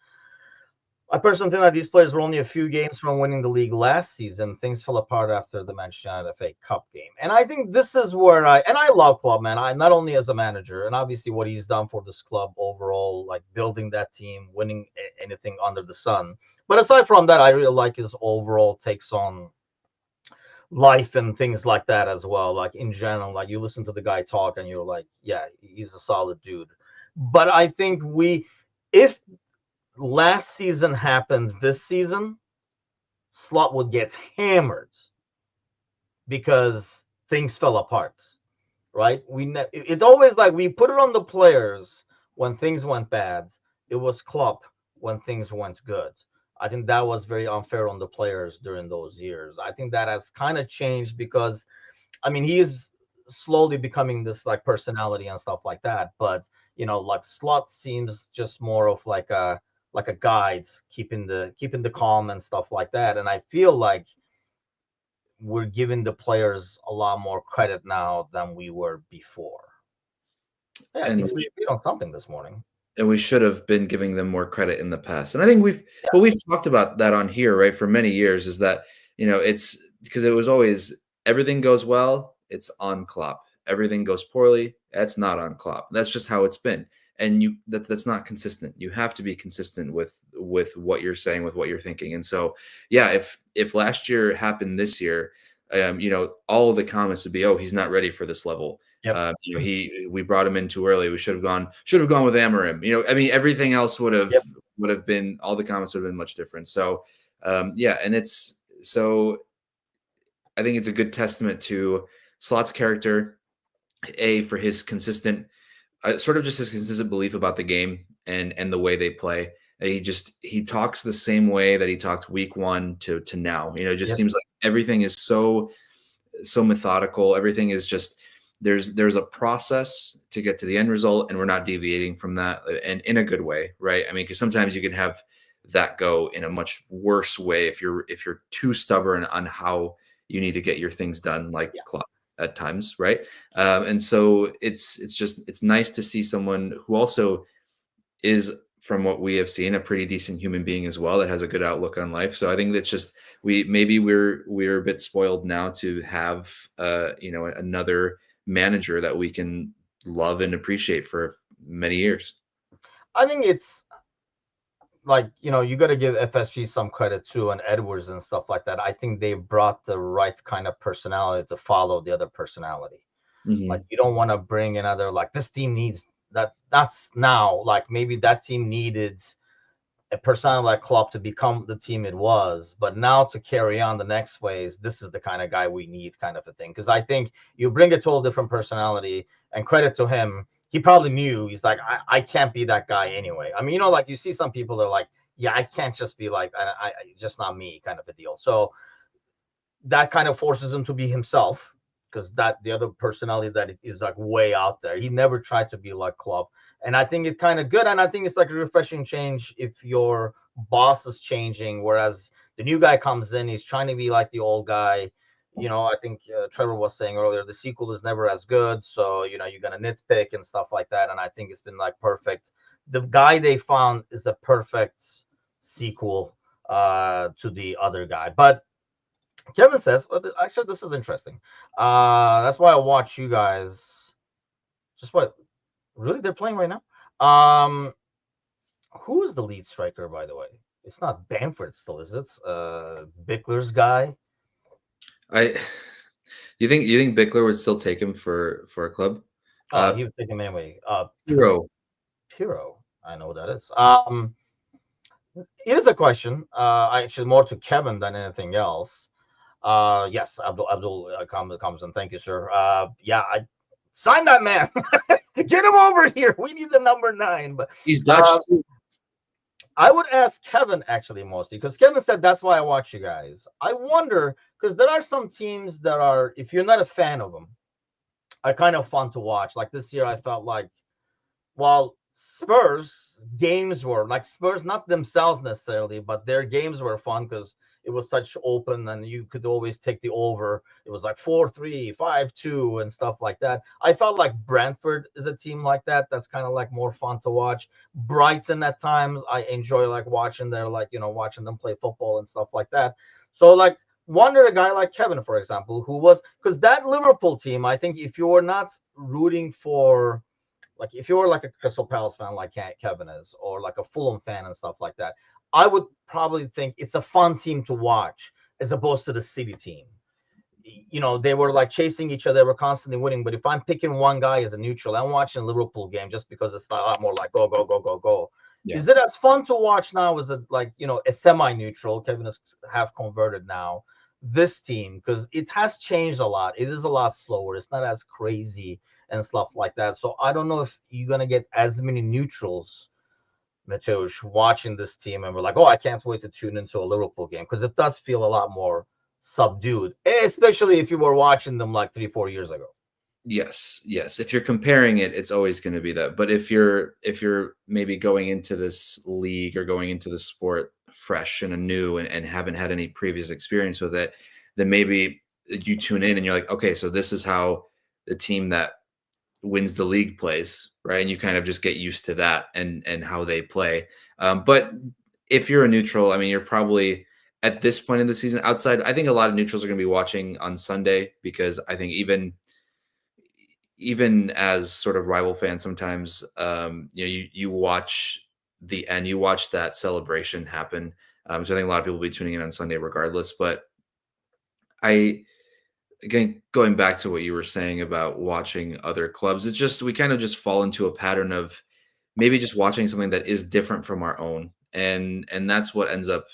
I personally think that these players were only a few games from winning the league last season. Things fell apart after the Manchester United FA Cup game, and I think this is where I love Klopp, man. I not only as a manager and obviously what he's done for this club overall, like building that team, winning anything under the sun. But aside from that, I really like his overall takes on life and things like that as well. Like in general, like you listen to the guy talk and you're like, yeah, he's a solid dude. But I think if last season happened this season, Slot would get hammered because things fell apart, right? It's always like we put it on the players when things went bad. It was Klopp when things went good. I think that was very unfair on the players during those years. I think that has kind of changed because I mean, he is slowly becoming this like personality and stuff like that. But like Slot seems just more of like a guide, keeping the calm and stuff like that. And I feel like we're giving the players a lot more credit now than we were before. Yeah, at And least we agreed on something this morning. we should have been giving them more credit in the past. And I think we've talked about that on here, right, for many years, is that, it's because it was always everything goes well, it's on Klopp. Everything goes poorly, that's not on Klopp. That's just how it's been. And that's not consistent. You have to be consistent with what you're saying, with what you're thinking. And so, yeah, if last year happened this year, all of the comments would be, oh, he's not ready for this level. Yep. We brought him in too early. We should have gone with Amarim. I mean, everything else Yep. would have been, all the comments would have been much different. So, yeah, and it's so I think it's a good testament to Slot's character, for his consistent, sort of just his consistent belief about the game and the way they play. He talks the same way that he talked week one to now. It just Yep. seems like everything is so methodical. Everything is just, there's a process to get to the end result, and we're not deviating from that, and in a good way, right? I mean, because sometimes you can have that go in a much worse way if you're too stubborn on how you need to get your things done, like Yeah. Klopp at times, right? And so it's nice to see someone who also is, from what we have seen, a pretty decent human being as well, that has a good outlook on life. So I think that's just, we're a bit spoiled now to have another manager that we can love and appreciate for many years. I think it's like you got to give FSG some credit too, and Edwards and stuff like that. I think they brought the right kind of personality to follow the other personality. Like Mm-hmm. you don't want to bring another like this team needs that. That's now like maybe that team needed a person like Klopp to become the team it was, but now to carry on the next ways, this is the kind of guy we need, kind of a thing. Because I think you bring a total different personality, and credit to him, he probably knew he's like, I can't be that guy anyway. I mean, like you see some people are like, yeah, I can't just be like, I just not me, kind of a deal. So that kind of forces him to be himself because that the other personality that is like way out there. He never tried to be like Klopp, and I think it's kind of good. And I think it's like a refreshing change if your boss is changing, whereas the new guy comes in, he's trying to be like the old guy. I think Trevor was saying earlier, the sequel is never as good, so you're gonna nitpick and stuff like that. And I think it's been like perfect. The guy they found is a perfect sequel to the other guy, but Kevin says, actually, this is interesting. That's why I watch you guys. Just what? Really? They're playing right now? Who's the lead striker, by the way? It's not Bamford still, is it? Bickler's guy. I you think Bickler would still take him for a club? Oh, Uh, he was taking him anyway. Hero. Piro. I know who that is. Here's a question. Actually, more to Kevin than anything else. Yes, Abdul comes and thank you, sir. Yeah, I sign that man. Get him over here. We need the number 9. But He's uh, Dutch too. I would ask Kevin actually mostly because Kevin said that's why I watch you guys. I wonder because there are some teams that are, if you're not a fan of them, are kind of fun to watch. Like this year, I felt like while Spurs games were like Spurs, not themselves necessarily, but their games were fun because it was such open and you could always take the over. It was like 4-3, 5-2, and stuff like that. I felt like Brentford is a team like that. That's kind of like more fun to watch. Brighton at times, I enjoy like watching their like, watching them play football and stuff like that. So like wonder a guy like Kevin, for example, who was because that Liverpool team, I think if you were not rooting for like if you're like a Crystal Palace fan like Kevin is, or like a Fulham fan and stuff like that, I would probably think it's a fun team to watch as opposed to the City team. They were like chasing each other, they were constantly winning. But if I'm picking one guy as a neutral, I'm watching a Liverpool game just because it's a lot more like go, go, go, go, go. Yeah. Is it as fun to watch now as a semi-neutral? Kevin is half converted now. This team, because it has changed a lot. It is a lot slower. It's not as crazy and stuff like that. So I don't know if you're gonna get as many neutrals, Mateusz, watching this team and we're like, oh, I can't wait to tune into a Liverpool game because it does feel a lot more subdued, especially if you were watching them like 3-4 years ago. Yes, yes. If you're comparing it, it's always going to be that. But if you're maybe going into this league or going into the sport fresh and anew and haven't had any previous experience with it, then maybe you tune in and you're like, okay, so this is how the team that wins the league plays, right? And you kind of just get used to that and how they play. But if you're a neutral, I mean, you're probably at this point in the season outside. I think a lot of neutrals are going to be watching on Sunday because I think even as sort of rival fans, sometimes you watch the end, you watch that celebration happen. So I think a lot of people will be tuning in on Sunday regardless. But I again going back to what you were saying about watching other clubs, it's just we kind of just fall into a pattern of maybe just watching something that is different from our own, and that's what ends up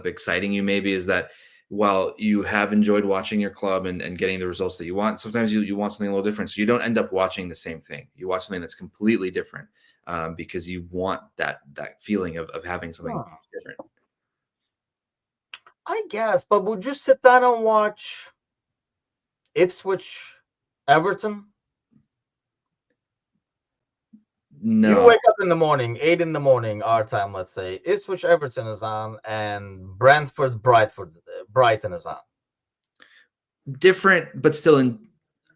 exciting you maybe is that while you have enjoyed watching your club and getting the results that you want, sometimes you want something a little different. So you don't end up watching the same thing. You watch something that's completely different because you want that feeling of having something Huh. different. I guess, but would you sit down and watch Ipswich Everton? You No, wake up in the morning, 8 in the morning, our time, let's say. Ipswich Everton is on, and Brighton is on. different, but still in.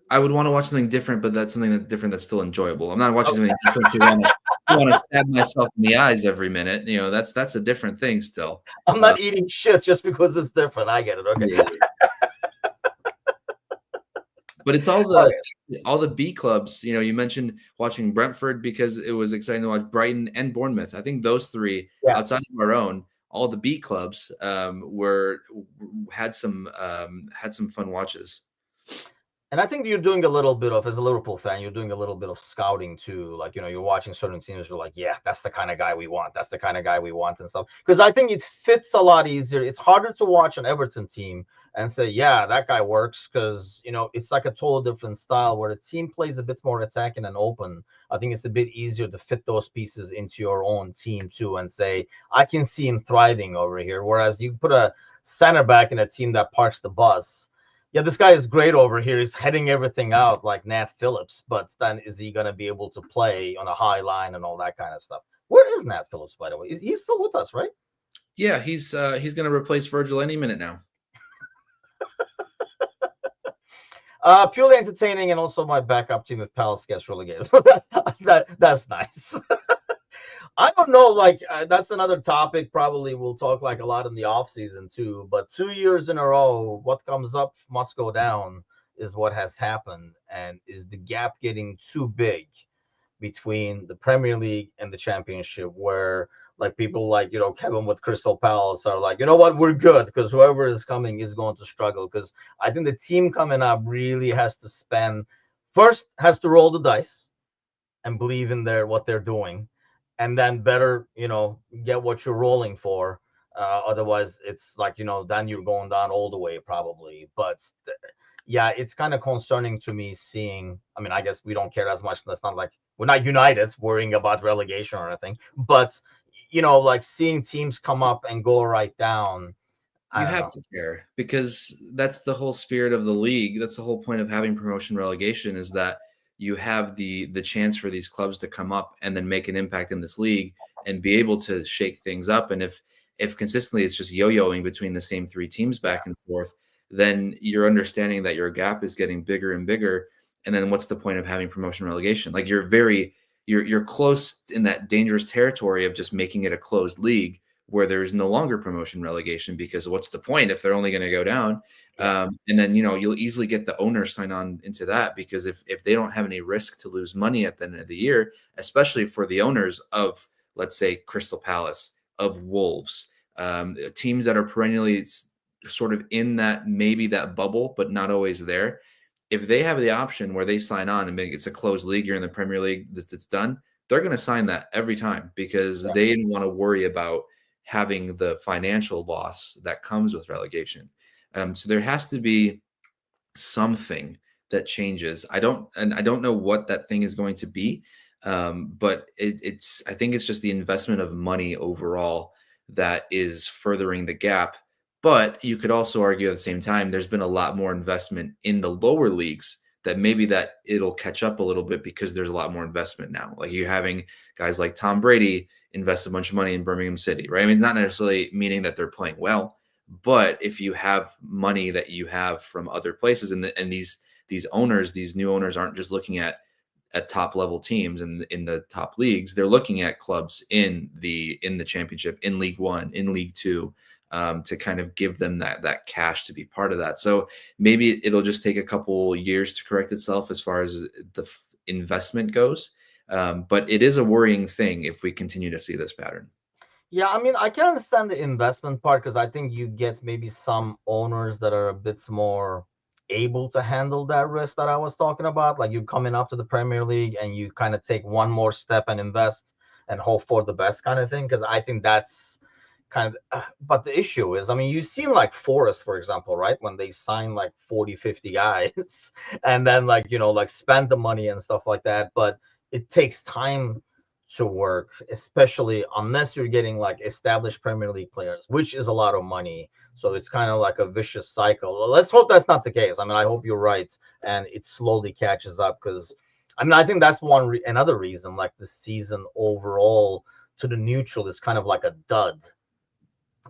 I would want to watch something different, but that's something that's different that's still enjoyable. I'm not watching Oh, something different to want to stab myself in the eyes every minute. That's a different thing still. I'm Uh, not eating shit just because it's different. I get it. Okay. yeah. But it's Okay. all the B clubs. You mentioned watching Brentford because it was exciting to watch Brighton and Bournemouth. I think those three, outside Yes. of our own, all the B clubs were had some fun watches. And I think you're doing a little bit of, as a Liverpool fan, you're doing a little bit of scouting too. Like, you're watching certain teams, you're like, yeah, that's the kind of guy we want. That's the kind of guy we want and stuff. Because I think it fits a lot easier. It's harder to watch an Everton team and say, yeah, that guy works because, it's like a total different style where the team plays a bit more attacking and open. I think it's a bit easier to fit those pieces into your own team too and say, I can see him thriving over here. Whereas you put a center back in a team that parks the bus, yeah, this guy is great over here. He's heading everything out like Nat Phillips, but then is he going to be able to play on a high line and all that kind of stuff? Where is Nat Phillips, by the way? He's still with us, right? Yeah, he's going to replace Virgil any minute now. Purely entertaining, and also my backup team if Palace gets relegated. That's nice. I don't know, like that's another topic. Probably we'll talk like a lot in the off season too. But 2 years in a row, what comes up must go down is what has happened, and is the gap getting too big between the Premier League and the Championship, where like people like Kevin with Crystal Palace are like, you know what, we're good because whoever is coming is going to struggle. Because I think the team coming up really has to spend first has to roll the dice and believe in what they're doing, and then better get what you're rolling for. Otherwise, it's like then you're going down all the way probably. But yeah, it's kind of concerning to me seeing. I mean, I guess we don't care as much. That's not like we're not United worrying about relegation or anything. But like seeing teams come up and go right down. I You don't have know. to care because that's the whole spirit of the league. That's the whole point of having promotion relegation is that you have the chance for these clubs to come up and then make an impact in this league and be able to shake things up. And if consistently it's just yo-yoing between the same three teams back and forth, then you're understanding that your gap is getting bigger and bigger. And then what's the point of having promotion relegation? Like you're close in that dangerous territory of just making it a closed league where there's no longer promotion relegation, because what's the point if they're only going to go down? Yeah. And then, you'll easily get the owners sign on into that, because if they don't have any risk to lose money at the end of the year, especially for the owners of, let's say, Crystal Palace, of Wolves, teams that are perennially sort of in that, maybe that bubble, but not always there. If they have the option where they sign on and maybe it's a closed league, you're in the Premier League, that's done, they're going to sign that every time because Yeah. they didn't want to worry about having the financial loss that comes with relegation. So there has to be something that changes. I don't know what that thing is going to be, but I think it's just the investment of money overall that is furthering the gap. But you could also argue at the same time, there's been a lot more investment in the lower leagues that maybe that it'll catch up a little bit because there's a lot more investment now. Like you're having guys like Tom Brady invest a bunch of money in Birmingham City, right? I mean, not necessarily meaning that they're playing well, but if you have money that you have from other places, and these owners, these new owners aren't just looking at top level teams and in the top leagues, they're looking at clubs in the championship, in League One, in League Two, to kind of give them that cash to be part of that. So maybe it'll just take a couple years to correct itself as far as the investment goes. But it is a worrying thing if we continue to see this pattern. Yeah, I mean, I can understand the investment part because I think you get maybe some owners that are a bit more able to handle that risk that I was talking about. Like you coming up to the Premier League and you kind of take one more step and invest and hope for the best kind of thing. Because I think that's kind of, but the issue is, I mean, you've seen like Forest, for example, right? When they sign like 40, 50 guys and then like, like spend the money and stuff like that. But it takes time to work, especially unless you're getting like established Premier League players, which is a lot of money. So it's kind of like a vicious cycle. Let's hope that's not the case. I mean, I hope you're right and it slowly catches up because I mean, I think that's another reason like the season overall to the neutral is kind of like a dud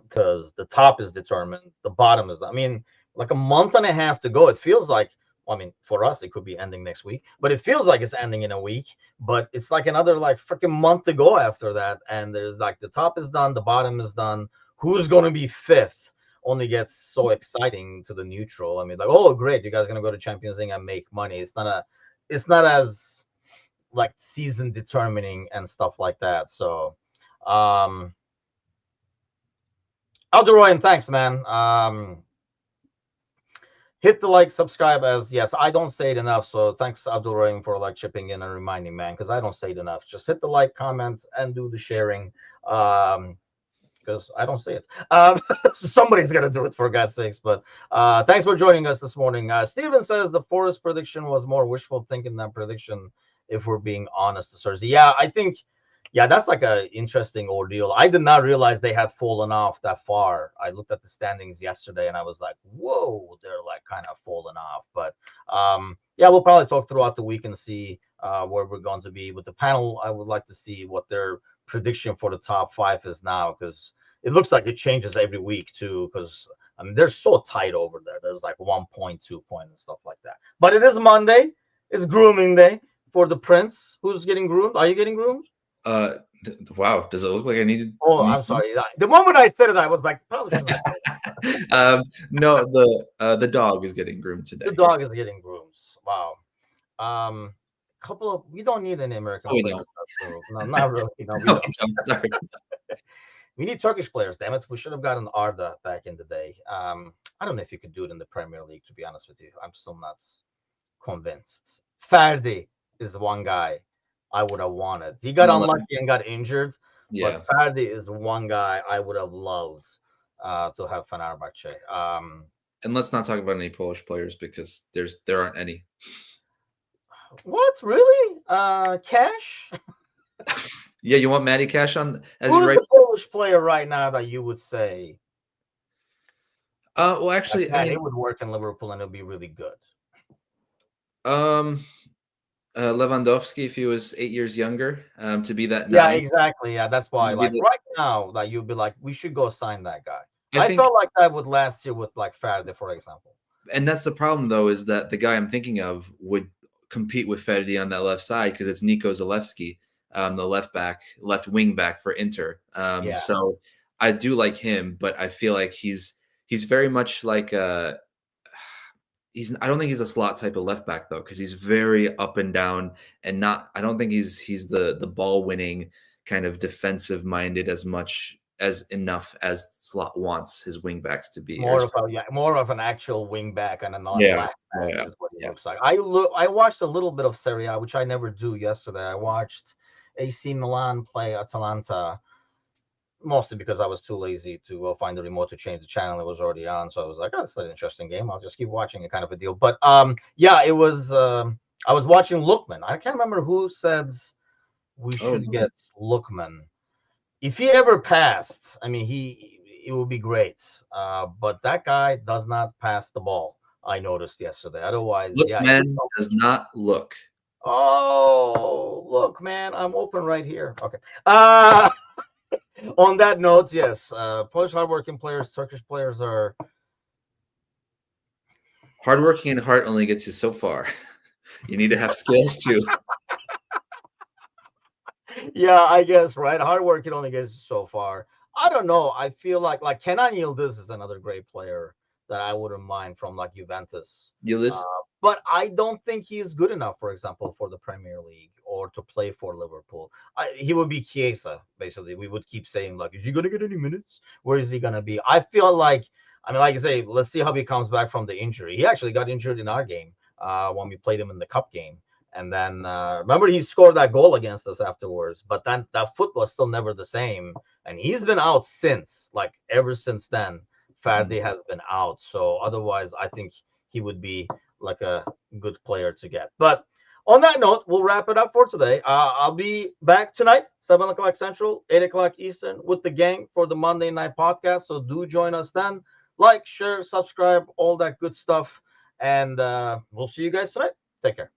because the top is determined, the bottom is. I mean, like a month and a half to go. It feels like. Well, I mean, for us, it could be ending next week, but it feels like it's ending in a week. But it's like another like freaking month to go after that, and there's like the top is done, the bottom is done. Who's going to be fifth? Only gets so exciting to the neutral. I mean, like, oh, great, you guys are going to go to Champions League and make money. It's not as like season determining and stuff like that. So, Alderoy, thanks, man. Hit the like, subscribe, as yes, I don't say it enough. So thanks, Abdul for like chipping in and reminding, man, because I don't say it enough. Just hit the like, comment, and do the sharing. Because I don't say it. Somebody's gonna do it for God's sakes. But thanks for joining us this morning. Steven says the Forest prediction was more wishful thinking than prediction, if we're being honest. Yeah, I think. Yeah, that's like an interesting ordeal. I did not realize they had fallen off that far. I looked at the standings yesterday and I was like, whoa, they're like kind of falling off. But yeah, we'll probably talk throughout the week and see where we're going to be with the panel. I would like to see what their prediction for the top five is now, because it looks like it changes every week too. Because I mean, they're so tight over there. There's like 1 point, 2 point, and stuff like that. But it is Monday. It's grooming day for the Prince. Who's getting groomed? Are you getting groomed? Wow. Does it look like I needed? Oh, I'm sorry. The moment I said it, I was like, probably shouldn't have said it. No, the dog is getting groomed today. The dog is getting groomed. Wow. couple of. We don't need any American Oh, we players. don't. So, no, not really. No, we No, don't. we don't. Sorry. We need Turkish players. Damn it, we should have gotten Arda back in the day. I don't know if you could do it in the Premier League. To be honest with you, I'm still not convinced. Ferdi is one guy I would have wanted. He got MLS. unlucky and got injured, but Yeah. Ferdi is one guy I would have loved to have Fenerbahce. And let's not talk about any Polish players because there aren't any. What really? Cash? Yeah, you want Matty Cash on as Who your is right? the Polish player right now that you would say, Well, like, actually, I man, mean, it would work in Liverpool and it'll be really good? um, Lewandowski, if he was 8 years younger, to be that Yeah, nine, exactly. Yeah, that's why. to be Like the. right now, that you'd be like, we should go sign that guy. I I think, felt like that with last year with like Faraday, for example. and that's the problem though, is that the guy I'm thinking of would compete with Ferdi on that left side because it's Nico Zalewski, the left wing back for Inter. Yeah, So I do like him, but I feel like he's very much like I don't think he's a slot type of left back though, because he's very up and down and not. I don't think he's the ball winning kind of defensive minded as much as enough as slot wants his wing backs to be. Or more of an actual wing back and a not yeah, left back yeah, is what he yeah. looks like. I watched a little bit of Serie A, which I never do. Yesterday, I watched AC Milan play Atalanta, mostly because I was too lazy to find the remote to change the channel. It was already on, so I was like, "Oh, that's an interesting game. I'll just keep watching it," kind of a deal. But yeah, it was. I was watching Lookman. I can't remember who said we Oh, should get Lookman. If he ever passed, I mean, it would be great. But that guy does not pass the ball. I noticed yesterday. Otherwise, look, yeah, man does not look. Oh, look, man, I'm open right here. Okay. Uh on that note, yes, Polish hardworking players, Turkish players are. Hardworking and heart only gets you so far. You need to have skills too. Yeah, I guess, right. Hard work, it only gets so far. I don't know. I feel like Kenan Yıldız is another great player that I wouldn't mind from like Juventus. Yıldız, But I don't think he's good enough, for example, for the Premier League or to play for Liverpool. He would be Chiesa, basically. We would keep saying, like, is he going to get any minutes? Where is he going to be? I feel like, I mean, like I say, let's see how he comes back from the injury. He actually got injured in our game when we played him in the cup game. And then remember, he scored that goal against us afterwards, but then that foot was still never the same. And he's been out since, like ever since then. Ferdi has been out. So otherwise, I think he would be like a good player to get. But on that note, we'll wrap it up for today. I'll be back tonight, 7 o'clock Central, 8 o'clock Eastern, with the gang for the Monday night podcast. So do join us then. Like, share, subscribe, all that good stuff. And we'll see you guys tonight. Take care.